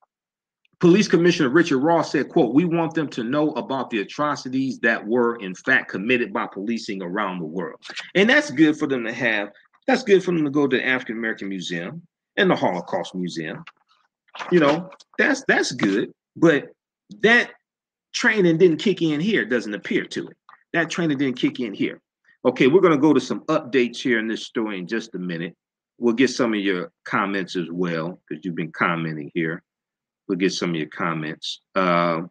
Police Commissioner Richard Ross said, quote, "We want them to know about the atrocities that were in fact committed by policing around the world." And that's good for them to have. That's good for them to go to the African American Museum and the Holocaust Museum. You know, that's good. But that training didn't kick in here. It doesn't appear to it. That training didn't kick in here. Okay, we're going to go to some updates here in this story in just a minute. We'll get some of your comments as well, because you've been commenting here. We'll get some of your comments. And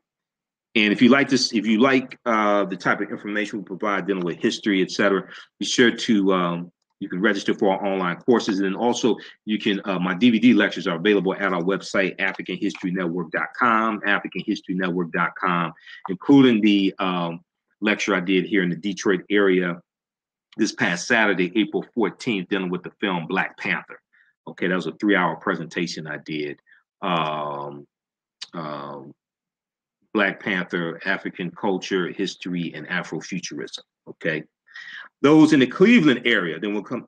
if you like this, if you like the type of information we provide dealing with history, etc., be sure to you can register for our online courses. And then also you can, my DVD lectures are available at our website, AfricanHistoryNetwork.com, AfricanHistoryNetwork.com, including the lecture I did here in the Detroit area this past Saturday, April 14th, dealing with the film Black Panther. Okay, that was a 3-hour presentation I did. Black Panther, African culture, history, and Afrofuturism. Okay. Those in the Cleveland area, then we'll come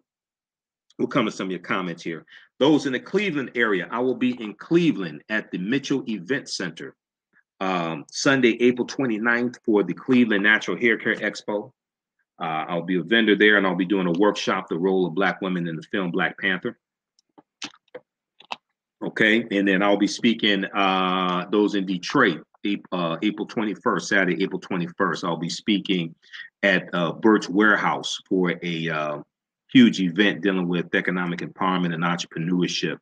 to some of your comments here. Those in the Cleveland area, I will be in Cleveland at the Mitchell Event Center Sunday, April 29th for the Cleveland Natural Hair Care Expo. I'll be a vendor there, and I'll be doing a workshop, the role of Black women in the film Black Panther. Okay, and then I'll be speaking those in Detroit, April 21st, Saturday, April 21st. I'll be speaking at Burt's Warehouse for a huge event dealing with economic empowerment and entrepreneurship.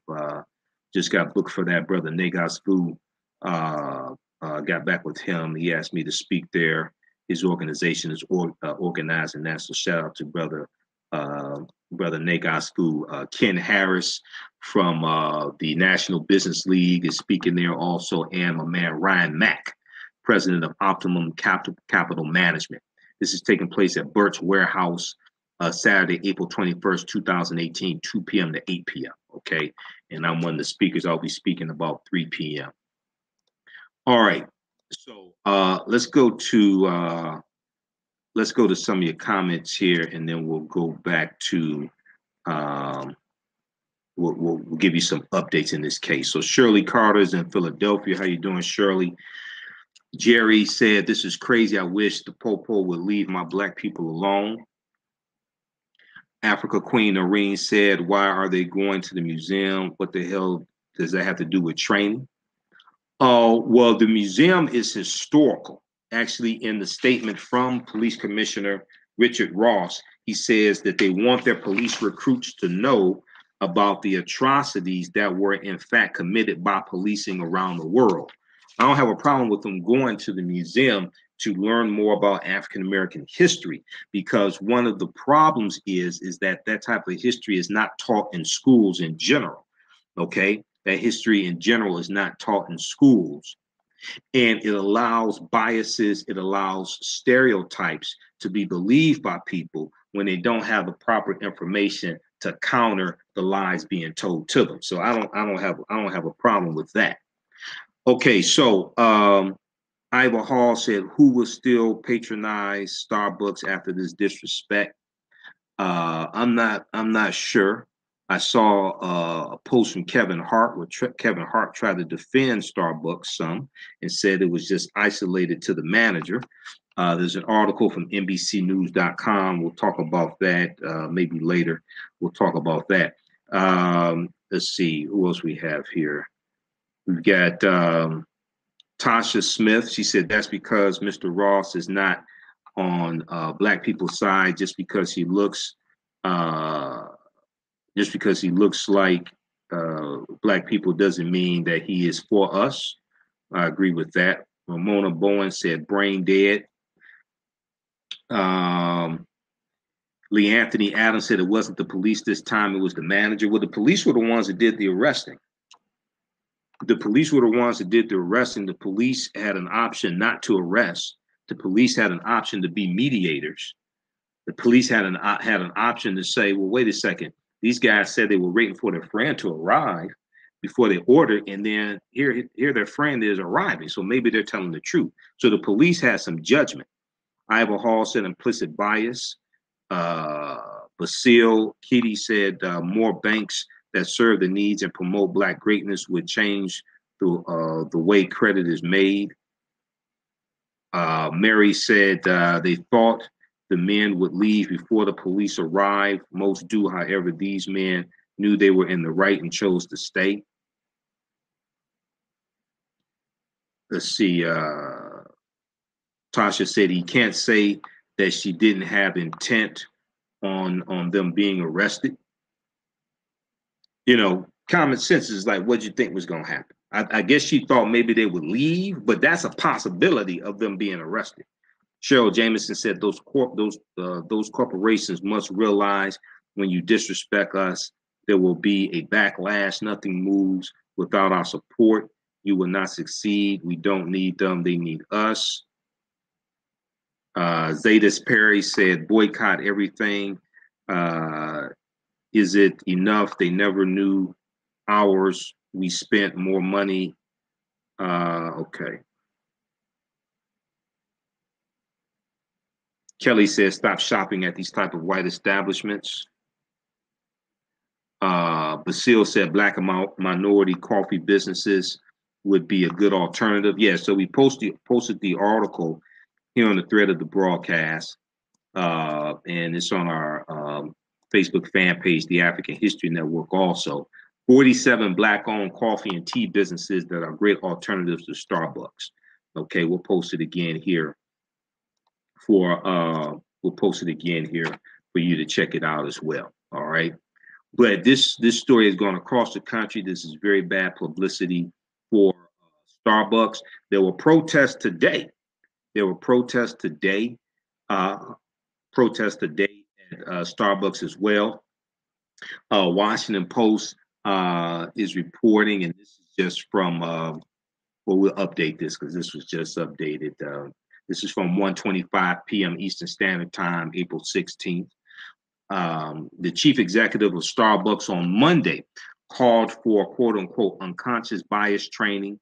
Just got booked for that. Brother Negas Fu got back with him. He asked me to speak there. His organization is organizing that. So shout out to Brother Negas Fu. Ken Harris from the National Business League is speaking there also, and my man Ryan Mack, president of Optimum Capital Management. This is taking place at Burt's Warehouse Saturday, April 21st, 2018, 2 p.m. to 8 p.m. Okay, and I'm one of the speakers. I'll be speaking about 3 p.m. All right, so let's go to some of your comments here, and then we'll go back to we'll give you some updates in this case. So Shirley Carter's in Philadelphia. How you doing, Shirley? Jerry said, "This is crazy. I wish the Popo would leave my Black people alone." Africa Queen Noreen said, "Why are they going to the museum? What the hell does that have to do with training?" Oh, well, the museum is historical. Actually, in the statement from Police Commissioner Richard Ross, he says that they want their police recruits to know about the atrocities that were in fact committed by policing around the world. I don't have a problem with them going to the museum to learn more about African American history, because one of the problems is that type of history is not taught in schools in general. Okay, that history in general is not taught in schools, and it allows biases, it allows stereotypes to be believed by people when they don't have the proper information to counter the lies being told to them. So I don't have a problem with that. Okay, so Ivor Hall said, "Who will still patronize Starbucks after this disrespect?" I'm not sure. I saw a post from Kevin Hart where Kevin Hart tried to defend Starbucks some and said it was just isolated to the manager. There's an article from NBCnews.com. We'll talk about that maybe later. We'll talk about that. Let's see who else we have here. We've got Tasha Smith, she said that's because Mr. Ross is not on black people's side uh, just because he looks like black people doesn't mean that he is for us. I agree with that. Ramona Bowen said brain dead. Um, Lee Anthony Adams said it wasn't the police this time, it was the manager. Well, the police were the ones that did the arresting. The police were the ones that did the arresting. The police had an option not to arrest. The police had an option to be mediators. The police had an option to say, well, wait a second. These guys said they were waiting for their friend to arrive before they ordered, and then here their friend is arriving. So maybe they're telling the truth. So the police had some judgment. Ivor Hall said implicit bias. Basile Kitty said more banks that serve the needs and promote Black greatness would change the way credit is made. Mary said they thought the men would leave before the police arrived. Most do, however, these men knew they were in the right and chose to stay. Let's see. Tasha said he can't say that she didn't have intent on them being arrested. You know, common sense is like, what do you think was going to happen? I guess she thought maybe they would leave, but that's a possibility of them being arrested. Cheryl Jameson said those corporations must realize when you disrespect us, there will be a backlash. Nothing moves without our support. You will not succeed. We don't need them. They need us. Zetas Perry said boycott everything. Is it enough? They never knew ours. We spent more money. Okay. Kelly says stop shopping at these type of white establishments. Basile said black and minority coffee businesses would be a good alternative. Yeah, so we posted the article here on the thread of the broadcast, and it's on our Facebook fan page, the African History Network also. 47 Black-owned coffee and tea businesses that are great alternatives to Starbucks. Okay, we'll post it again here for you to check it out as well. All right. But this story has gone across the country. This is very bad publicity for Starbucks. There were protests today. At Starbucks as well. Washington Post is reporting, and this is just from. Well, we'll update this because this was just updated. This is from 1:25 p.m. Eastern Standard Time, April 16th. The chief executive of Starbucks on Monday called for quote unquote unconscious bias training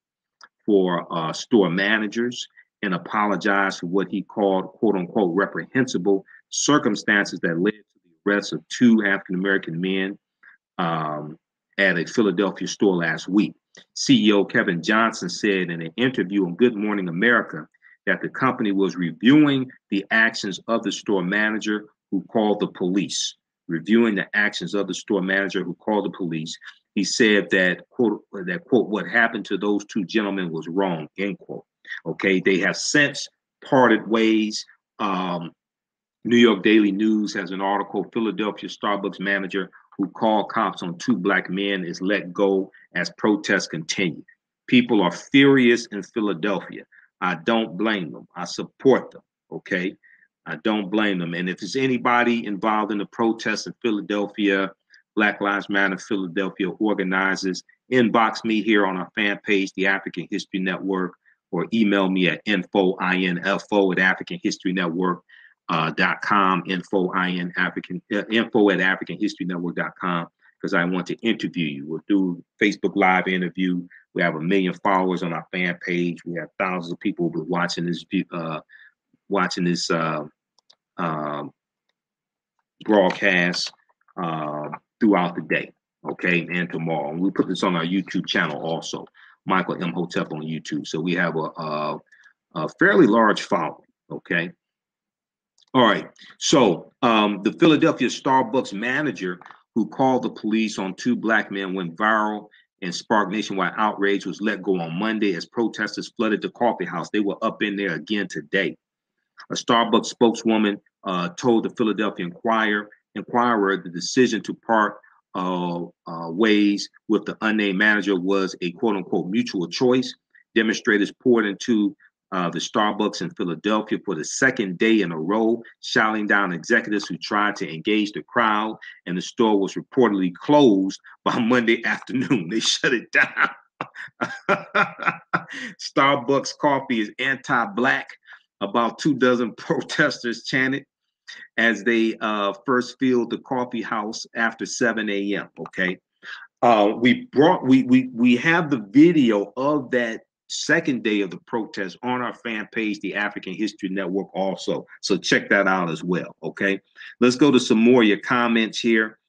for store managers and apologized for what he called quote unquote reprehensible circumstances that led to the arrest of two African American men at a Philadelphia store last week. CEO Kevin Johnson said in an interview on Good Morning America that the company was reviewing the actions of the store manager who called the police. Reviewing the actions of the store manager who called the police. He said that, quote, what happened to those two gentlemen was wrong, end quote. Okay, they have since parted ways. New York Daily News has an article, Philadelphia Starbucks manager who called cops on two black men is let go as protests continue. People are furious in Philadelphia. I don't blame them. I support them, okay? I don't blame them. And if there's anybody involved in the protests in Philadelphia, Black Lives Matter Philadelphia organizers, inbox me here on our fan page, the African History Network, or email me at info at AfricanHistoryNetwork.com, info at AfricanHistoryNetwork.com, because I want to interview you. We'll do Facebook Live interview. We have 1 million followers on our fan page. We have thousands of people who will be watching this broadcast throughout the day, okay, and tomorrow. And we put this on our YouTube channel also, Michael Imhotep on YouTube. So we have a fairly large following, okay. All right. So the Philadelphia Starbucks manager who called the police on two black men went viral and sparked nationwide outrage, was let go on Monday as protesters flooded the coffee house. They were up in there again today. A Starbucks spokeswoman told the Philadelphia Inquirer the decision to part ways with the unnamed manager was a quote-unquote mutual choice. Demonstrators poured into the Starbucks in Philadelphia for the second day in a row, shouting down executives who tried to engage the crowd, and the store was reportedly closed by Monday afternoon. They shut it down. Starbucks coffee is anti-black, about 24 protesters chanted as they first filled the coffee house after 7 a.m. Okay, we have the video of that second day of the protest on our fan page, the African History Network, also. So check that out as well. Okay, let's go to some more of your comments here.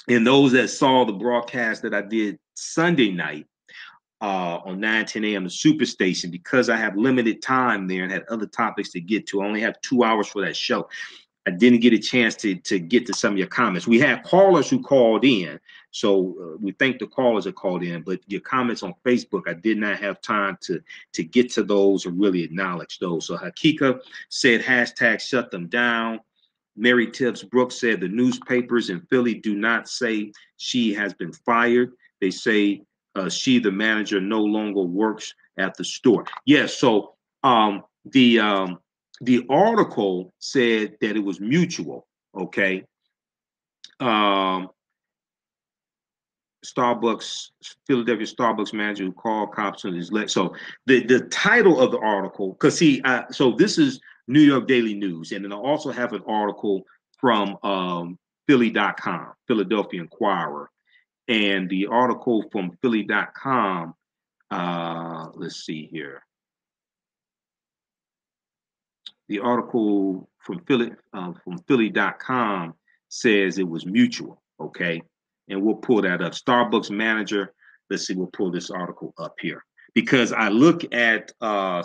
And those that saw the broadcast that I did Sunday night on 9:10 a.m. the Superstation, because I have limited time there and had other topics to get to. I only have 2 hours for that show. I didn't get a chance to get to some of your comments. We had callers who called in, so we thank the callers that called in, but your comments on Facebook, I did not have time to get to those or really acknowledge those. So Hakika said, hashtag shut them down. Mary Tibbs Brooks said the newspapers in Philly do not say she has been fired. They say she, the manager, no longer works at the store. Yes, so the article said that it was mutual. Okay. Starbucks, Philadelphia Starbucks manager who called cops on his leg. So the title of the article, because so this is New York Daily News, and then I also have an article from Philly.com, Philadelphia Inquirer, and the article from Philly.com. Let's see here. The article from Philly.com says it was mutual. Okay, and we'll pull that up. Starbucks manager. Let's see. We'll pull this article up here because I look at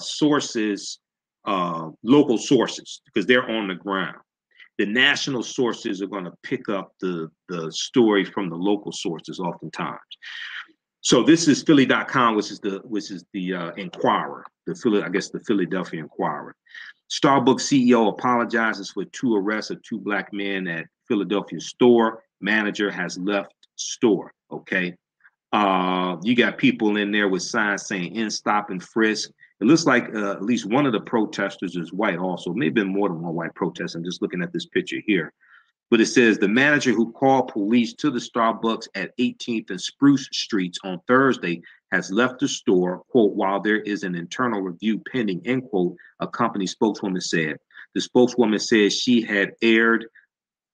sources, local sources, because they're on the ground. The national sources are going to pick up the story from the local sources oftentimes. So this is Philly.com, which is the Inquirer, the Philadelphia Inquirer. Starbucks CEO apologizes for 2 arrests of 2 black men at Philadelphia store. Manager has left store. Okay. You got people in there with signs saying "in, stop, and frisk." It looks like at least one of the protesters is white also. Maybe been more than one white protester. I'm just looking at this picture here. But it says the manager who called police to the Starbucks at 18th and Spruce Streets on Thursday has left the store, quote, while there is an internal review pending, end quote, a company spokeswoman said. The spokeswoman says she had aired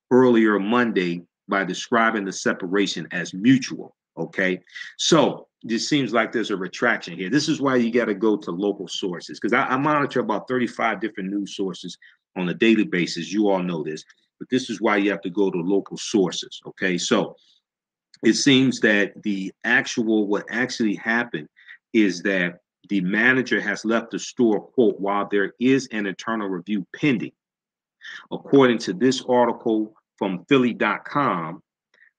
earlier Monday by describing the separation as mutual. Okay, so this seems like there's a retraction here. This is why you got to go to local sources, because I monitor about 35 different news sources on a daily basis. You all know this. But this is why you have to go to local sources. Okay, so it seems that what actually happened is that the manager has left the store, quote, while there is an internal review pending. According to this article from Philly.com,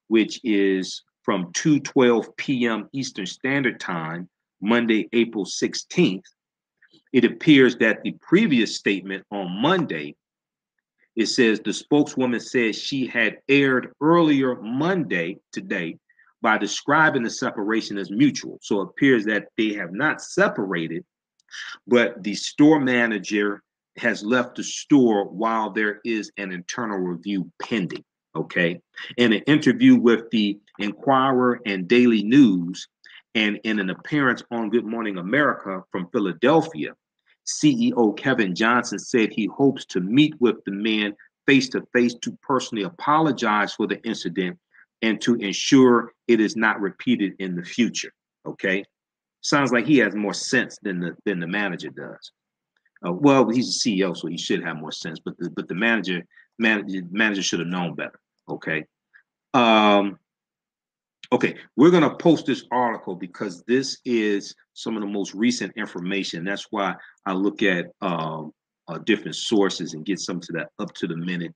which is from 2:12 p.m. Eastern Standard Time, Monday, April 16th, it appears that the previous statement on Monday, it says the spokeswoman said she had aired earlier Monday, today, by describing the separation as mutual. So it appears that they have not separated, but the store manager has left the store while there is an internal review pending. Okay. In an interview with the Inquirer and Daily News, and in an appearance on Good Morning America from Philadelphia, CEO Kevin Johnson said he hopes to meet with the men face to face to personally apologize for the incident and to ensure it is not repeated in the future. Okay, sounds like he has more sense than the manager does. Well, he's a CEO, so he should have more sense. But the manager should have known better. Okay. Okay, we're going to post this article because this is some of the most recent information. That's why I look at different sources and get some to that up to the minute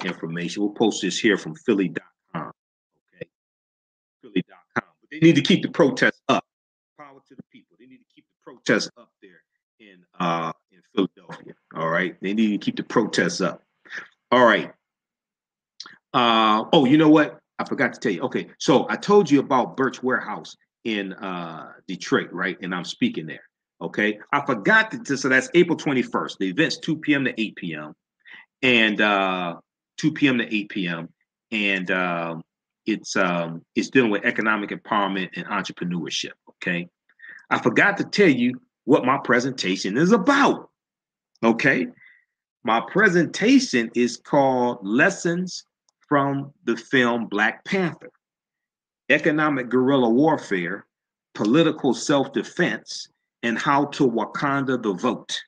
information. We'll post this here from Philly.com. Okay, Philly.com. They need to keep the protests up. Power to the people. They need to keep the protests up there in Philadelphia. All right. They need to keep the protests up. All right. Oh, you know what? I forgot to tell you. Okay, so I told you about Birch Warehouse in Detroit, right? And I'm speaking there. Okay, I forgot to. So that's April 21st. The event's 2 p.m. to 8 p.m. and 2 p.m. to 8 p.m. and it's dealing with economic empowerment and entrepreneurship. Okay, I forgot to tell you what my presentation is about. Okay, my presentation is called Lessons from the Film Black Panther, Economic Guerrilla Warfare, Political Self-Defense, and How to Wakanda the Vote.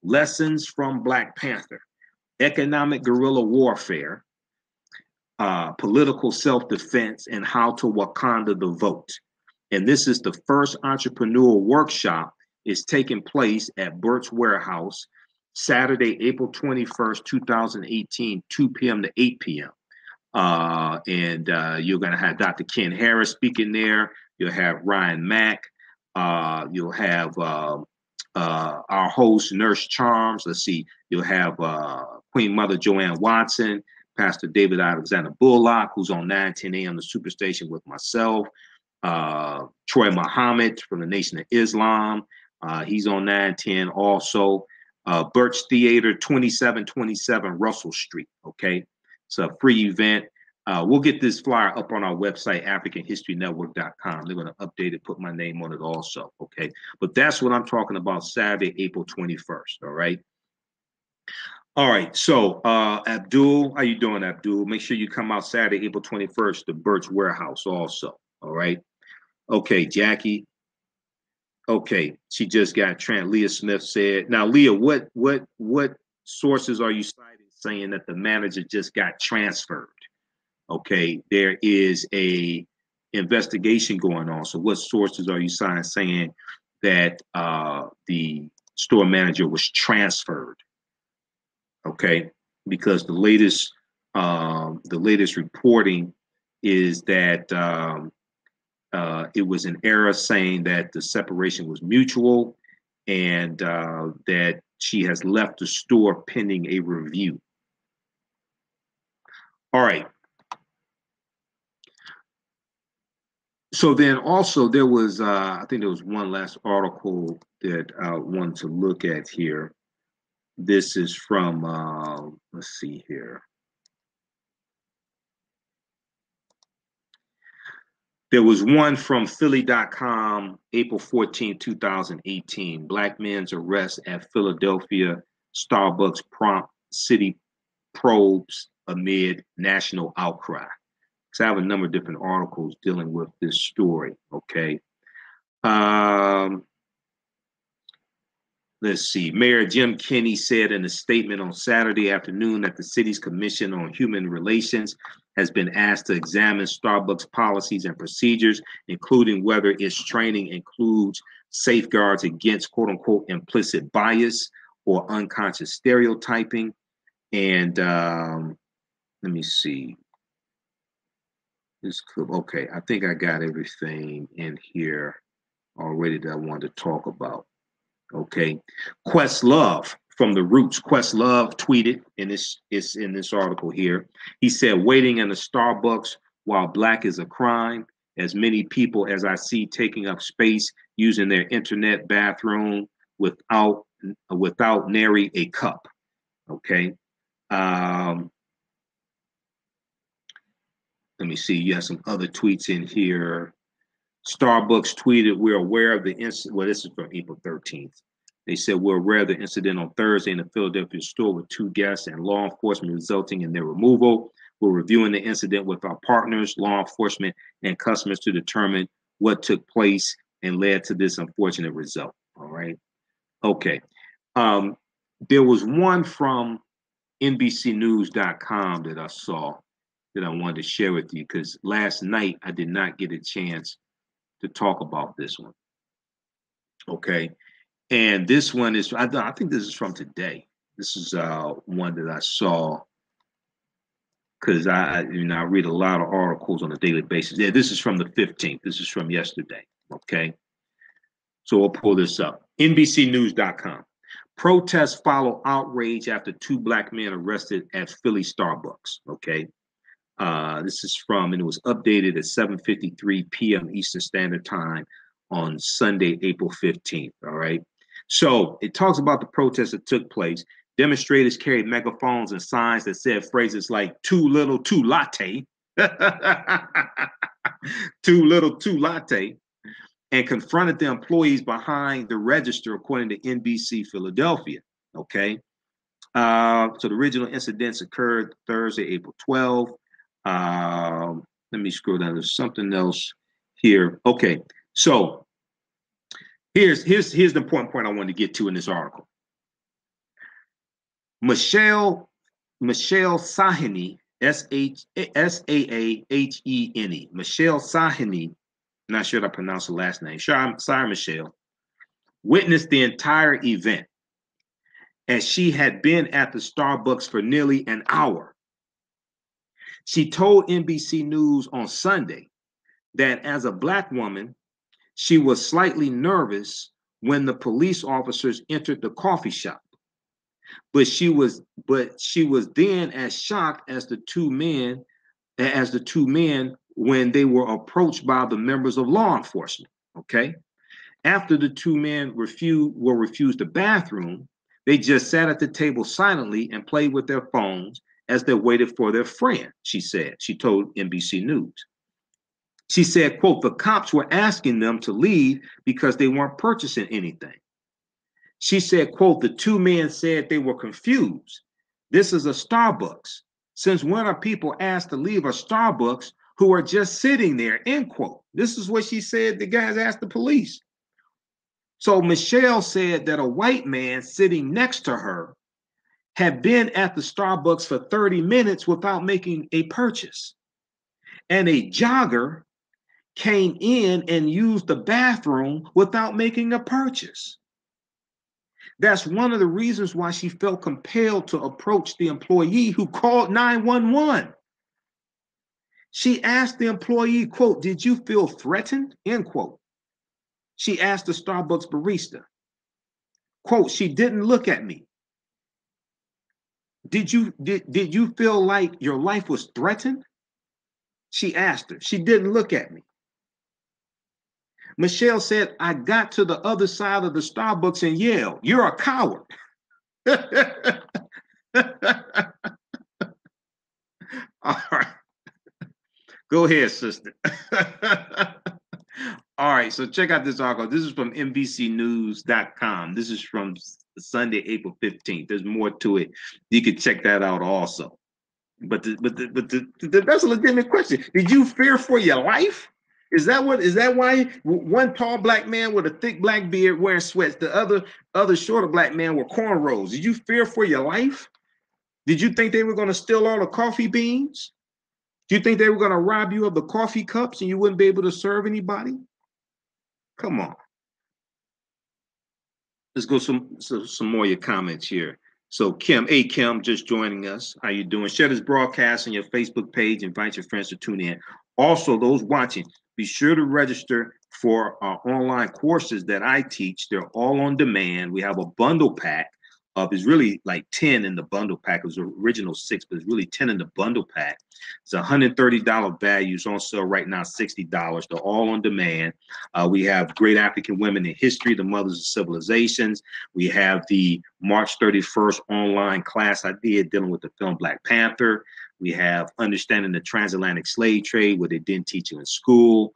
Lessons from Black Panther, Economic Guerrilla Warfare, Political Self-Defense, and How to Wakanda the Vote. And this is the first entrepreneurial workshop. It's taking place at Birch Warehouse, Saturday, April 21st, 2018, 2 p.m. to 8 p.m. And you're going to have Dr. Ken Harris speaking there. You'll have Ryan Mack. You'll have our host, Nurse Charms. Let's see. You'll have Queen Mother Joanne Watson, Pastor David Alexander Bullock, who's on 9:10 a.m. the Superstation with myself. Troy Muhammad from the Nation of Islam. He's on 9:10 also. Birch Theater, 2727 Russell Street. Okay. It's a free event. We'll get this flyer up on our website, AfricanHistoryNetwork.com. They're going to update it, put my name on it also. Okay. But that's what I'm talking about Saturday, April 21st. All right. All right. So, Abdul, how you doing, Abdul? Make sure you come out Saturday, April 21st to Birch Warehouse also. All right. Okay, Jackie. Okay, she just got Trent. Leah Smith said. Now, Leah, what sources are you citing saying that the manager just got transferred? Okay, there is a investigation going on. So, what sources are you citing saying that the store manager was transferred? Okay, because the latest reporting is that it was an error saying that the separation was mutual and that she has left the store pending a review. All right. So then also there was, I think there was one last article that I wanted to look at here. This is from, let's see here. There was one from Philly.com, April 14, 2018. Black men's arrest at Philadelphia Starbucks prompt city probes amid national outcry. So I have a number of different articles dealing with this story, okay? Let's see. Mayor Jim Kenney said in a statement on Saturday afternoon that the city's Commission on Human Relations has been asked to examine Starbucks policies and procedures, including whether its training includes safeguards against quote unquote implicit bias or unconscious stereotyping. And let me see. This could, okay, I think I got everything in here already that I wanted to talk about. Okay, Questlove from the Roots. Questlove tweeted, and it's in this article here. He said, "Waiting in a Starbucks while black is a crime. As many people as I see taking up space using their internet bathroom without nary a cup." Okay. Let me see. You have some other tweets in here. Starbucks tweeted, "We're aware of the incident." Well, this is from April 13th. They said, "We're aware of the incident on Thursday in the Philadelphia store with 2 guests and law enforcement resulting in their removal. We're reviewing the incident with our partners, law enforcement, and customers to determine what took place and led to this unfortunate result." All right. Okay. There was one from NBCnews.com that I saw that I wanted to share with you because last night I did not get a chance to talk about this one. Okay. And this one is, I think this is from today. This is one that I saw because I read a lot of articles on a daily basis. Yeah, this is from the 15th. This is from yesterday. Okay. So we'll pull this up. NBCnews.com. Protests follow outrage after two black men arrested at Philly Starbucks. Okay. This is from, and it was updated at 7:53 p.m. Eastern Standard Time on Sunday, April 15th. All right. So it talks about the protests that took place. Demonstrators carried megaphones and signs that said phrases like too little, too latte, too little, too latte, and confronted the employees behind the register, according to NBC Philadelphia. Okay. So the original incidents occurred Thursday, April 12th. Let me scroll down. There's something else here. Okay. So here's the important point I wanted to get to in this article. Michelle Sahini, Saahene, Michelle Sahini, not sure if I pronounced the last name. Sorry, Michelle, witnessed the entire event as she had been at the Starbucks for nearly an hour. She told NBC News on Sunday that as a Black woman, she was slightly nervous when the police officers entered the coffee shop. But she was then as shocked as the two men when they were approached by the members of law enforcement. Okay. After the two men were refused the bathroom, they just sat at the table silently and played with their phones as they waited for their friend, she said. She told NBC News. She said, quote, the cops were asking them to leave because they weren't purchasing anything. She said, quote, the two men said they were confused. This is a Starbucks. Since when are people asked to leave a Starbucks who are just sitting there, end quote. This is what she said the guys asked the police. So Michelle said that a white man sitting next to her had been at the Starbucks for 30 minutes without making a purchase. And a jogger came in and used the bathroom without making a purchase. That's one of the reasons why she felt compelled to approach the employee who called 911. She asked the employee, quote, did you feel threatened? End quote. She asked the Starbucks barista, quote, she didn't look at me. Did you feel like your life was threatened? She asked her. She didn't look at me. Michelle said, I got to the other side of the Starbucks and yelled, you're a coward. All right. Go ahead, sister. All right, so check out this article. This is from NBCnews.com. This is from Sunday, April 15th. There's more to it. You can check that out also. But that's a legitimate question. Did you fear for your life? Is that why one tall black man with a thick black beard wearing sweats, the other shorter black man with cornrows? Did you fear for your life? Did you think they were going to steal all the coffee beans? Do you think they were going to rob you of the coffee cups and you wouldn't be able to serve anybody? Come on. Let's go some more of your comments here. So Kim, hey Kim, just joining us. How you doing? Share this broadcast on your Facebook page. Invite your friends to tune in. Also, those watching, be sure to register for our online courses that I teach. They're all on demand. We have a bundle pack of, it's really like 10 in the bundle pack. It was original 6, but it's really 10 in the bundle pack. It's $130 value. It's on sale right now, $60. They're all on demand. We have Great African Women in History, the Mothers of Civilizations. We have the March 31st online class I did dealing with the film Black Panther. We have Understanding the Transatlantic Slave Trade, what they didn't teach you in school.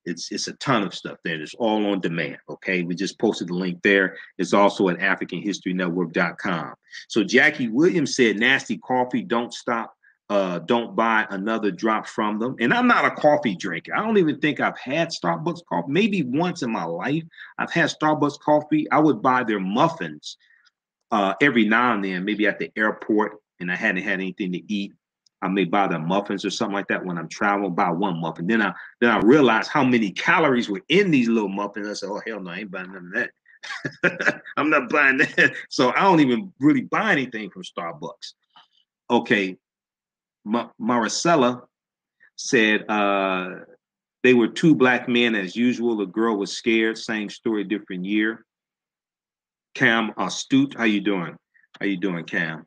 It's a ton of stuff there. It's all on demand. Okay, we just posted the link there. It's also at AfricanHistoryNetwork.com. So Jackie Williams said, "Nasty coffee. Don't stop. Don't buy another drop from them." And I'm not a coffee drinker. I don't even think I've had Starbucks coffee. Maybe once in my life I've had Starbucks coffee. I would buy their muffins every now and then, maybe at the airport, and I hadn't had anything to eat. I may buy the muffins or something like that when I'm traveling, buy one muffin. Then I realized how many calories were in these little muffins. I said, oh, hell no, I ain't buying none of that. I'm not buying that. So I don't even really buy anything from Starbucks. Okay. Maricela said they were two black men as usual. The girl was scared. Same story, different year. Cam Astute, how you doing? How you doing, Cam?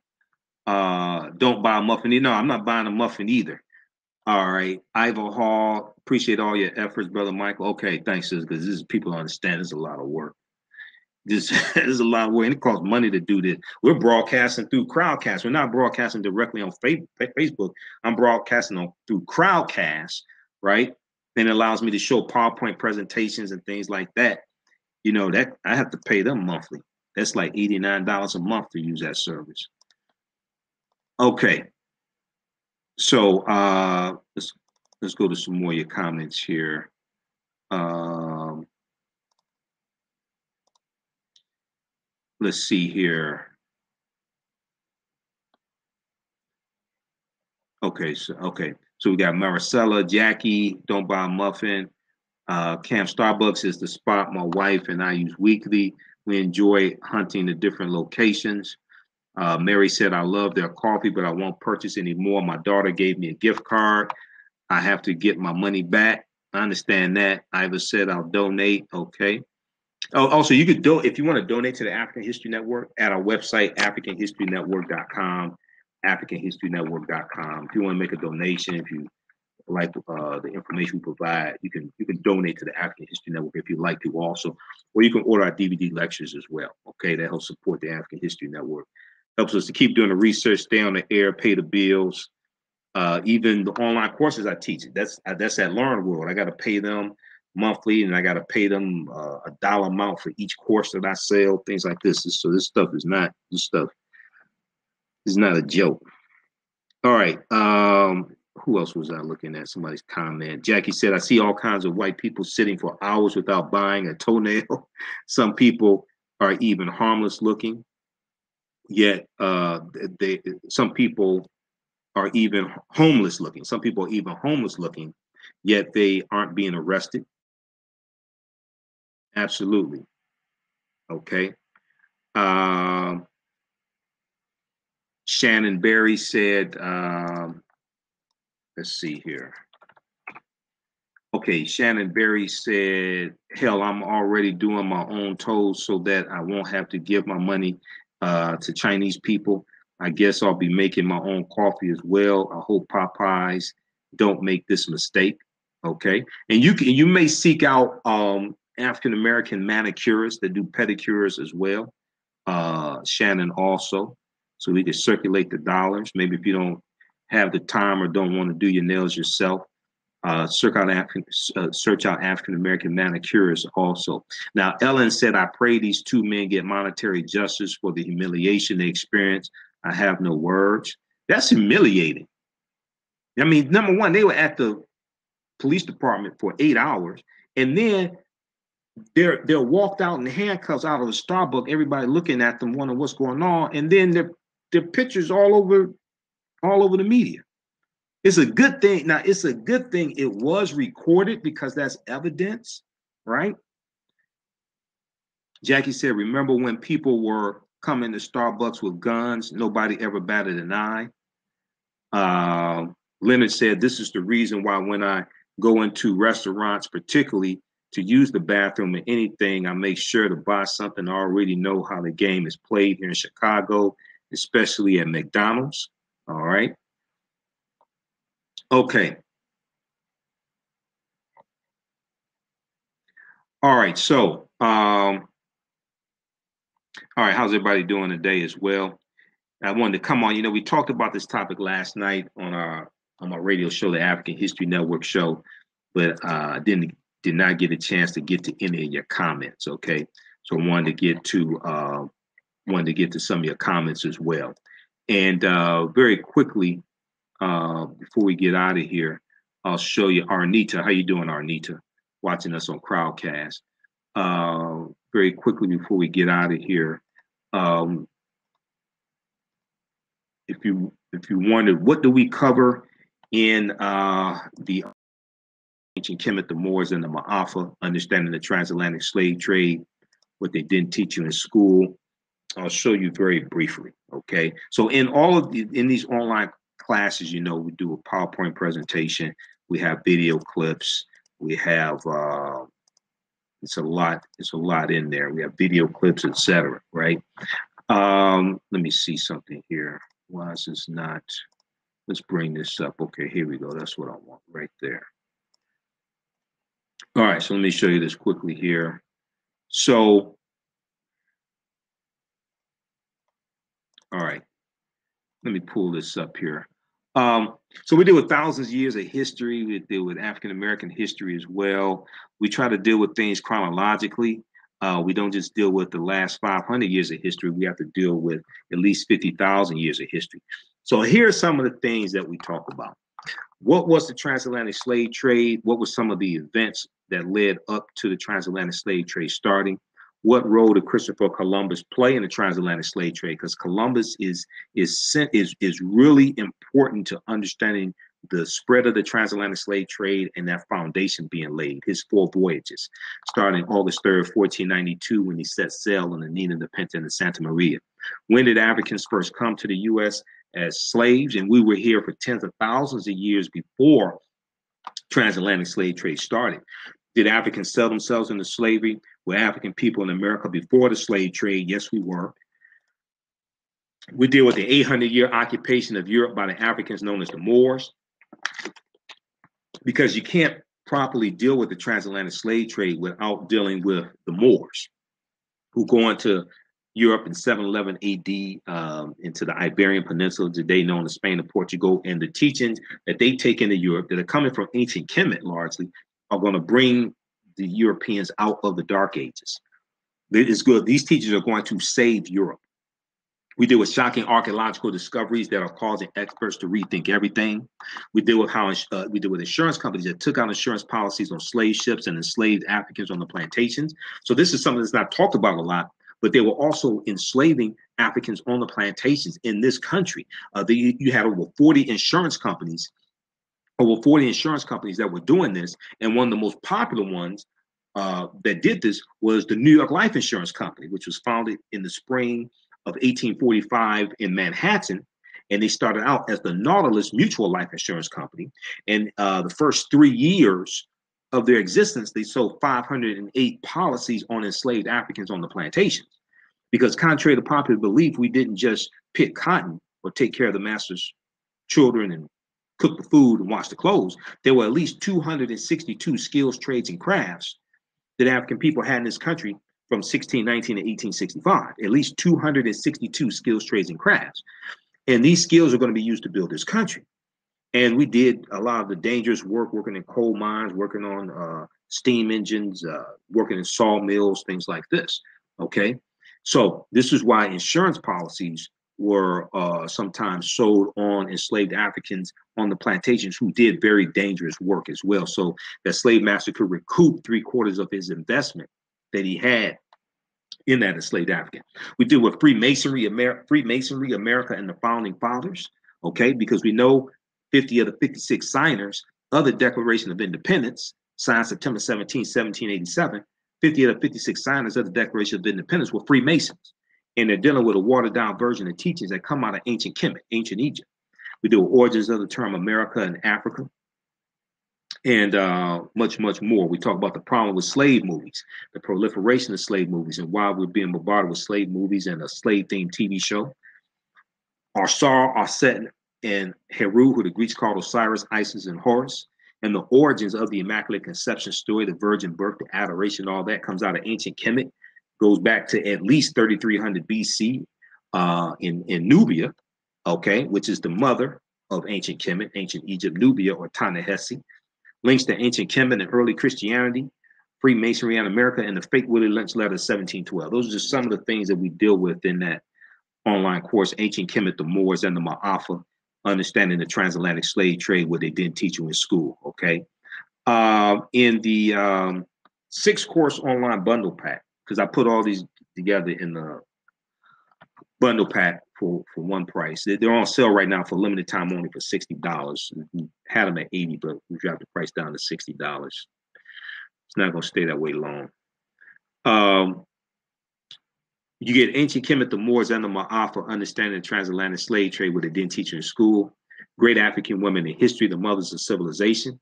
Don't buy a muffin. No, I'm not buying a muffin either. All right, Ivor Hall, appreciate all your efforts, brother Michael. Okay, thanks, sis, because this is people understand it's a lot of work. This is a lot of work, and it costs money to do this. We're broadcasting through Crowdcast. We're not broadcasting directly on Facebook. I'm broadcasting on through Crowdcast, right? And it allows me to show PowerPoint presentations and things like that. You know that I have to pay them monthly. That's like $89 a month to use that service. Okay, so let's go to some more of your comments here. Let's see here. Okay, so we got Maricela, Jackie, don't buy a muffin. Camp Starbucks is the spot my wife and I use weekly. We enjoy hunting the different locations. Mary said, I love their coffee, but I won't purchase anymore. My daughter gave me a gift card. I have to get my money back. I understand that. Ivor said, I'll donate. Okay. Oh, also, you could if you want to donate to the African History Network at our website, AfricanHistoryNetwork.com, AfricanHistoryNetwork.com. If you want to make a donation, if you like the information we provide, you can donate to the African History Network if you'd like to also, or you can order our DVD lectures as well. Okay, that helps support the African History Network. Helps us to keep doing the research, stay on the air, pay the bills. Even the online courses I teach, that's at Learn World. I got to pay them monthly, and I got to pay them a dollar amount for each course that I sell, things like this. So this stuff is not a joke. All right. Who else was I looking at? Somebody's comment. Jackie said, I see all kinds of white people sitting for hours without buying a toenail. Some people are even harmless looking. Yet some people are even homeless looking. Some people are even homeless looking, yet they aren't being arrested. Absolutely. Okay. Shannon Berry said, let's see here. Okay, Shannon Berry said, hell, I'm already doing my own toes so that I won't have to give my money to Chinese people. I guess I'll be making my own coffee as well. I hope Popeyes don't make this mistake. Okay, and you may seek out African American manicurists that do pedicures as well. Shannon also, so we can circulate the dollars. Maybe if you don't have the time or don't want to do your nails yourself, search out African American manicurists also. Now, Ellen said, I pray these two men get monetary justice for the humiliation they experienced. I have no words. That's humiliating. I mean, number one, they were at the police department for 8 hours, and then they're walked out in handcuffs out of the Starbucks, everybody looking at them, wondering what's going on, and then their pictures all over the media. It's a good thing. Now, it's a good thing it was recorded because that's evidence, right? Jackie said, remember when people were coming to Starbucks with guns, nobody ever batted an eye. Leonard said, this is the reason why when I go into restaurants, particularly to use the bathroom or anything, I make sure to buy something I already know how the game is played here in Chicago, especially at McDonald's. All right. Okay. All right. So, all right. How's everybody doing today as well? I wanted to come on. You know, we talked about this topic last night on my radio show, the African History Network show, but did not get a chance to get to any of your comments. Okay. So I wanted to get to some of your comments as well. And very quickly, before we get out of here, I'll show you Arnita. How you doing, Arnita? Watching us on Crowdcast. Very quickly before we get out of here, if you wondered what do we cover in the ancient Kemet, the Moors, and the Maafa, understanding the transatlantic slave trade, what they didn't teach you in school, I'll show you very briefly. Okay, so in these online classes, you know, we do a PowerPoint presentation, we have video clips, we have it's a lot in there. We have video clips, etc. Right? Let me see something here. Why is this not? Let's bring this up. Okay, here we go. That's what I want right there. All right, so let me show you this quickly here. So, all right, let me pull this up here. So we deal with thousands of years of history. We deal with African American history as well. We try to deal with things chronologically. We don't just deal with the last 500 years of history. We have to deal with at least 50,000 years of history. So here are some of the things that we talk about. What was the transatlantic slave trade? What were some of the events that led up to the transatlantic slave trade starting? What role did Christopher Columbus play in the transatlantic slave trade? Because Columbus is really important to understanding the spread of the transatlantic slave trade and that foundation being laid. His 4 voyages, starting August 3rd, 1492, when he set sail on the Nina, the Pinta, and the Santa Maria. When did Africans first come to the U.S. as slaves? And we were here for tens of thousands of years before transatlantic slave trade started. Did Africans sell themselves into slavery? Were African people in America before the slave trade? Yes, we were. We deal with the 800-year occupation of Europe by the Africans known as the Moors, because you can't properly deal with the transatlantic slave trade without dealing with the Moors, who go into Europe in 711 AD into the Iberian Peninsula, today known as Spain and Portugal, and the teachings that they take into Europe that are coming from ancient Kemet largely are going to bring the Europeans out of the Dark Ages. It's good. These teachers are going to save Europe. We deal with shocking archaeological discoveries that are causing experts to rethink everything. We deal with how we deal with insurance companies that took out insurance policies on slave ships and enslaved Africans on the plantations. So this is something that's not talked about a lot, but they were also enslaving Africans on the plantations in this country. You had over 40 insurance companies that were doing this, and one of the most popular ones that did this was the New York Life Insurance Company, which was founded in the spring of 1845 in Manhattan, and they started out as the Nautilus Mutual Life Insurance Company. And the first 3 years of their existence, they sold 508 policies on enslaved Africans on the plantations. Because contrary to popular belief, we didn't just pick cotton or take care of the master's children and cook the food and wash the clothes. There were at least 262 skills, trades, and crafts that African people had in this country from 1619 to 1865, at least 262 skills, trades, and crafts. And these skills are going to be used to build this country. And we did a lot of the dangerous work, working in coal mines, working on steam engines, working in sawmills, things like this, okay? So this is why insurance policies were sometimes sold on enslaved Africans on the plantations who did very dangerous work as well. So that slave master could recoup 3/4 of his investment that he had in that enslaved African. We deal with Freemasonry, America, and the Founding Fathers, okay? Because we know 50 of the 56 signers of the Declaration of Independence, signed September 17, 1787, 50 of the 56 signers of the Declaration of Independence were Freemasons. And they're dealing with a watered down version of teachings that come out of ancient Kemet, ancient Egypt. We deal with origins of the term America and Africa, and much, much more. We talk about the problem with slave movies, the proliferation of slave movies, and why we're being bombarded with slave movies and a slave-themed TV show. Our set and Heru, who the Greeks called Osiris, Isis, and Horus, and the origins of the Immaculate Conception story, the virgin birth, the adoration, all that comes out of ancient Kemet, goes back to at least 3300 BC in Nubia, okay, which is the mother of ancient Kemet, ancient Egypt, Nubia, or Ta-Nehisi. Links to ancient Kemet and early Christianity, Freemasonry in America, and the fake Willie Lynch letter 1712. Those are just some of the things that we deal with in that online course, Ancient Kemet, the Moors, and the Maafa, Understanding the Transatlantic Slave Trade, what they didn't teach you in school, okay? In the 6-course online bundle pack, because I put all these together in the bundle pack for one price. They're on sale right now for limited time only for $60. We had them at $80, but we dropped the price down to $60. It's not going to stay that way long. You get Ancient Kemet, the Moors, and the Maafa, Understanding the Transatlantic Slave Trade, what they didn't teach you in school. Great African Women in History, the Mothers of Civilization,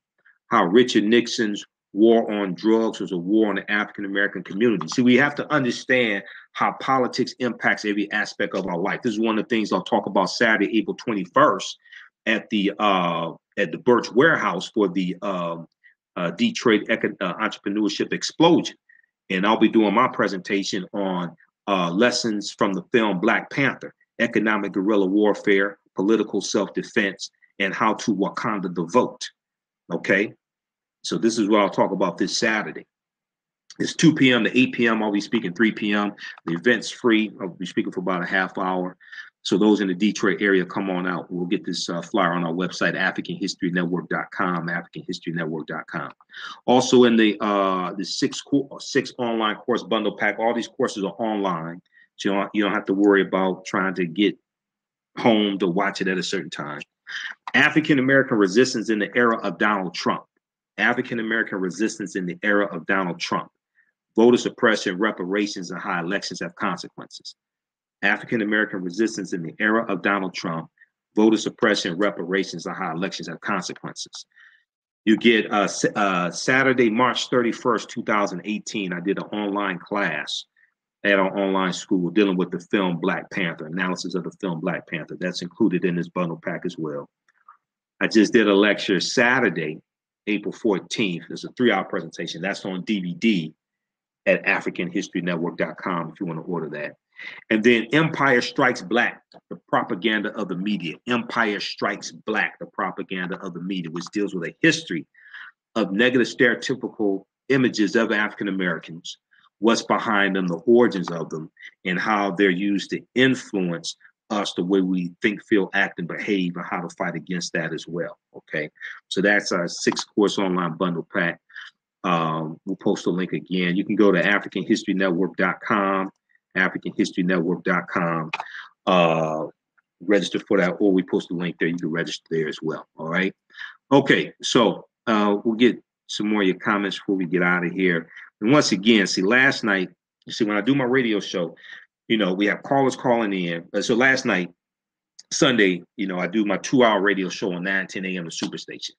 how Richard Nixon's war on drugs was a war on the African American community. See, we have to understand how politics impacts every aspect of our life. This is one of the things I'll talk about Saturday, April 21st at the Birch Warehouse for the Detroit Entrepreneurship Explosion. And I'll be doing my presentation on lessons from the film Black Panther, economic guerrilla warfare, political self-defense, and how to Wakanda the vote. Okay, so this is what I'll talk about this Saturday. It's 2 p.m. to 8 p.m. I'll be speaking 3 p.m. The event's free. I'll be speaking for about a half hour. So those in the Detroit area, come on out. We'll get this flyer on our website, AfricanHistoryNetwork.com, AfricanHistoryNetwork.com. Also in the six online course bundle pack, all these courses are online. So you don't have to worry about trying to get home to watch it at a certain time. African American resistance in the era of Donald Trump. African American resistance in the era of Donald Trump. Voter suppression, reparations, and how elections have consequences. African American resistance in the era of Donald Trump. Voter suppression, reparations, and how elections have consequences. You get Saturday, March 31st, 2018. I did an online class at our online school dealing with the film Black Panther, analysis of the film Black Panther. That's included in this bundle pack as well. I just did a lecture Saturday, April 14th. It's a 3-hour presentation. That's on DVD at AfricanHistoryNetwork.com if you want to order that. And then Empire Strikes Black, the propaganda of the media. Empire Strikes Black, the propaganda of the media, which deals with a history of negative stereotypical images of African Americans, what's behind them, the origins of them, and how they're used to influence us, the way we think, feel, act, and behave, and how to fight against that as well. Okay, so that's our 6-course online bundle pack. We'll post a link again. You can go to AfricanHistoryNetwork.com, AfricanHistoryNetwork.com, register for that, or we post a link there. You can register there as well. All right. Okay, so we'll get some more of your comments before we get out of here. And once again, see, last night, you see, when I do my radio show, you know, we have callers calling in. So last night, Sunday, you know, I do my 2-hour radio show on 9:10 a.m. to Superstation.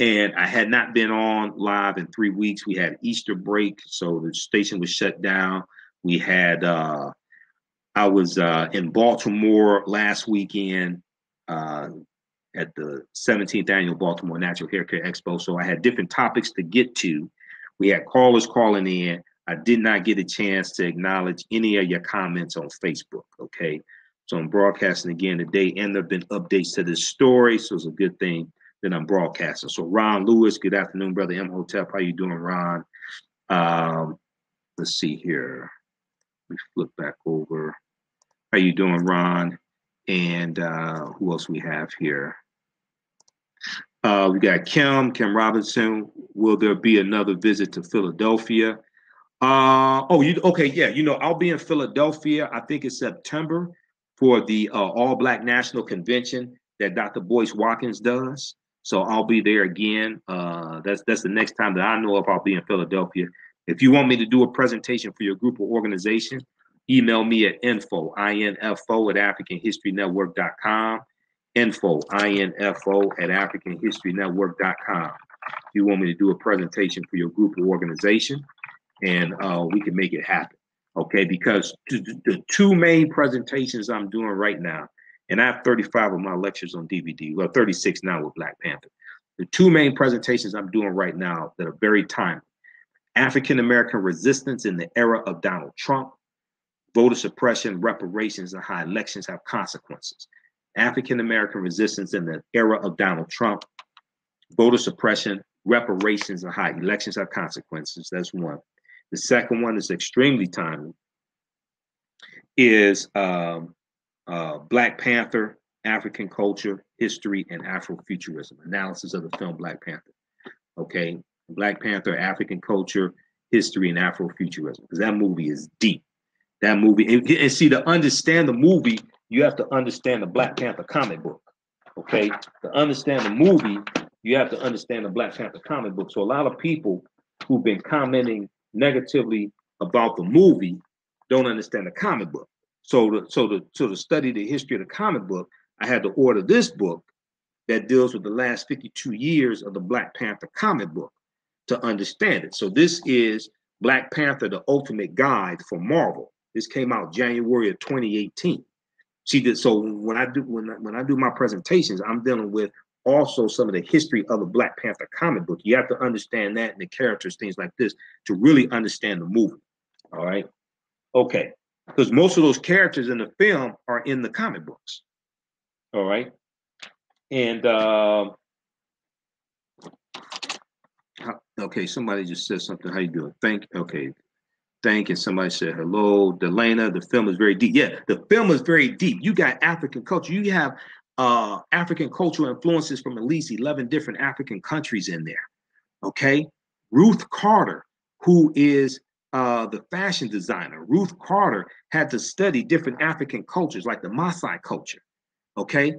And I had not been on live in 3 weeks. We had Easter break, so the station was shut down. We had, I was in Baltimore last weekend at the 17th annual Baltimore Natural Hair Care Expo. So I had different topics to get to. We had callers calling in. I did not get a chance to acknowledge any of your comments on Facebook, okay? So I'm broadcasting again today, and there have been updates to this story, so it's a good thing that I'm broadcasting. So Ron Lewis, good afternoon, brother Imhotep. How you doing, Ron? Let's see here. Let me flip back over. How you doing, Ron? And who else we have here? We got Kim Robinson. Will there be another visit to Philadelphia? Okay, yeah. You know, I'll be in Philadelphia. I think it's September for the All Black National Convention that Dr. Boyce Watkins does. So I'll be there again. That's the next time that I know of I'll be in Philadelphia. If you want me to do a presentation for your group or organization, email me at info at AfricanHistoryNetwork.com. Info at AfricanHistoryNetwork.com. If you want me to do a presentation for your group or organization, and we can make it happen. Okay, because the 2 main presentations I'm doing right now, and I have 35 of my lectures on DVD, well, 36 now with Black Panther. The 2 main presentations I'm doing right now that are very timely: African American resistance in the era of Donald Trump, voter suppression, reparations, and how elections have consequences. African American resistance in the era of Donald Trump, voter suppression, reparations, and how elections have consequences. That's one. The second one is extremely timely, is Black Panther, African culture, history, and Afrofuturism, analysis of the film Black Panther. Okay, Black Panther, African culture, history, and Afrofuturism, because that movie is deep. That movie, and see, to understand the movie, you have to understand the Black Panther comic book. Okay, to understand the movie, you have to understand the Black Panther comic book. So a lot of people who've been commenting negatively about the movie don't understand the comic book. So to study the history of the comic book, I had to order this book that deals with the last 52 years of the Black Panther comic book to understand it. So this is Black Panther, the Ultimate Guide for Marvel. This came out January of 2018. See that? So when I do my presentations, I'm dealing with also some of the history of the Black Panther comic book. You have to understand that and the characters, things like this, to really understand the movie. All right. Okay. Because most of those characters in the film are in the comic books. All right. And okay, somebody just said something. How you doing? Thank, and somebody said hello, Delana. The film is very deep. Yeah, the film is very deep. You got African culture. You have African cultural influences from at least 11 different African countries in there. Okay, Ruth Carter, who is the fashion designer. Ruth Carter had to study different African cultures, like the Maasai culture. Okay,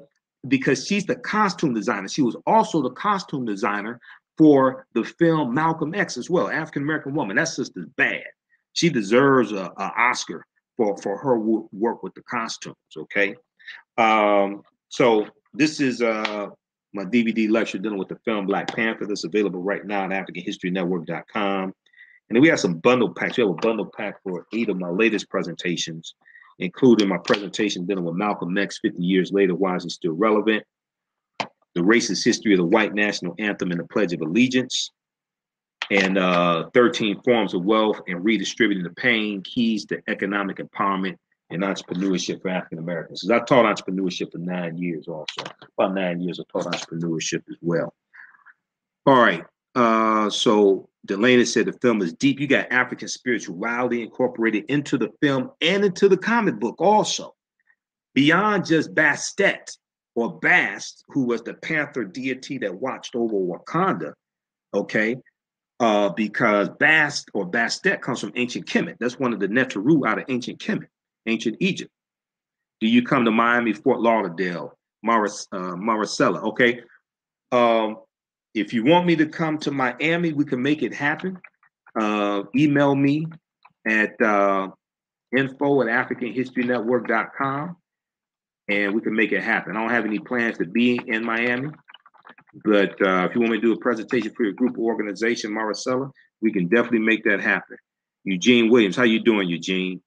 because she's the costume designer. She was also the costume designer for the film Malcolm X as well. African American woman. That sister's bad. She deserves an Oscar for her work with the costumes. Okay, so this is my DVD lecture dealing with the film Black Panther. That's available right now at AfricanHistoryNetwork.com. And then we have some bundle packs. We have a bundle pack for 8 of my latest presentations, including my presentation dealing with Malcolm X 50 years later. Why is he still relevant? The racist history of the white national anthem and the Pledge of Allegiance, and 13 forms of wealth and redistributing the pain, keys to economic empowerment and entrepreneurship for African Americans. Because I taught entrepreneurship for 9 years also. About 9 years I taught entrepreneurship as well. All right. So Delana said the film is deep. You got African spirituality incorporated into the film and into the comic book also. Beyond just Bastet or Bast, who was the Panther deity that watched over Wakanda, okay? Because Bast or Bastet comes from ancient Kemet. That's one of the Neteru out of ancient Kemet, ancient Egypt. Do you come to Miami, Fort Lauderdale, Maricela? Okay. If you want me to come to Miami, we can make it happen. Email me at info@AfricanHistoryNetwork.com, and we can make it happen. I don't have any plans to be in Miami, but if you want me to do a presentation for your group or organization, Maricela, we can definitely make that happen. Eugene Williams, how you doing, Eugene?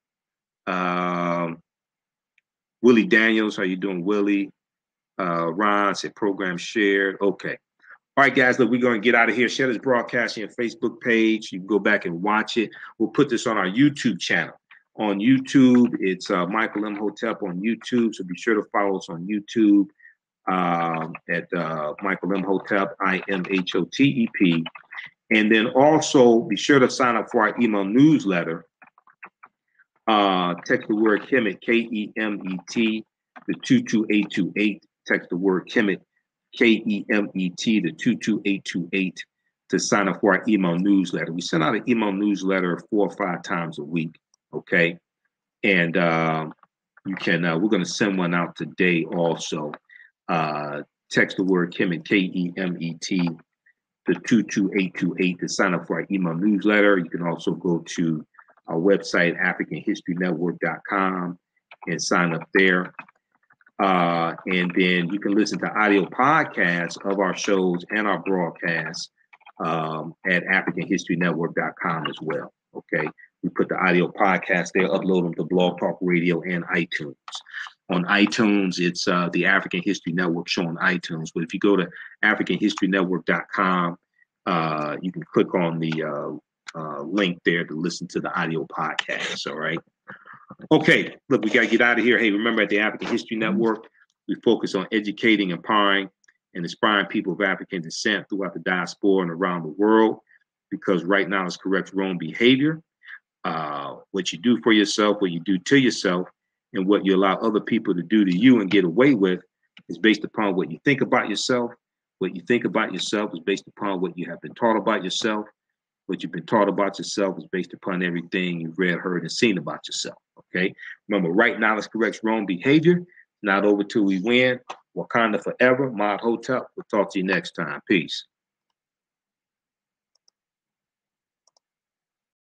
Willie Daniels, how you doing, Willie? Ron said program shared. Okay. All right, guys, look, we're going to get out of here. Share this broadcast on your Facebook page. You can go back and watch it. We'll put this on our YouTube channel. On YouTube, it's Michael Imhotep on YouTube, so be sure to follow us on YouTube at Michael Imhotep, IMHOTEP. And then also be sure to sign up for our email newsletter. Text the word Kemet, K-E-M-E-T, to 22828. Text the word Kemet, K-E-M-E-T, to 22828 to sign up for our email newsletter. We send out an email newsletter 4 or 5 times a week, okay? And you can, we're going to send one out today also. Text the word Kemet, K-E-M-E-T, to 22828 to sign up for our email newsletter. You can also go to our website, AfricanHistoryNetwork.com, and sign up there. And then you can listen to audio podcasts of our shows and our broadcasts at AfricanHistoryNetwork.com as well. Okay, we put the audio podcast there, upload them to Blog Talk Radio and iTunes. On iTunes, it's the African History Network show on iTunes. But if you go to AfricanHistoryNetwork.com, you can click on the link there to listen to the audio podcast. All right. Okay, look, we got to get out of here. Hey, remember at the African History Network, we focus on educating, empowering, and inspiring people of African descent throughout the diaspora and around the world, because right now it's correct wrong behavior. What you do for yourself, what you do to yourself, and what you allow other people to do to you and get away with is based upon what you think about yourself. What you think about yourself is based upon what you have been taught about yourself. What you've been taught about yourself is based upon everything you've read, heard, and seen about yourself. Okay. Remember, right knowledge corrects wrong behavior. Not over till we win. Wakanda forever. Imhotep. We'll talk to you next time. Peace.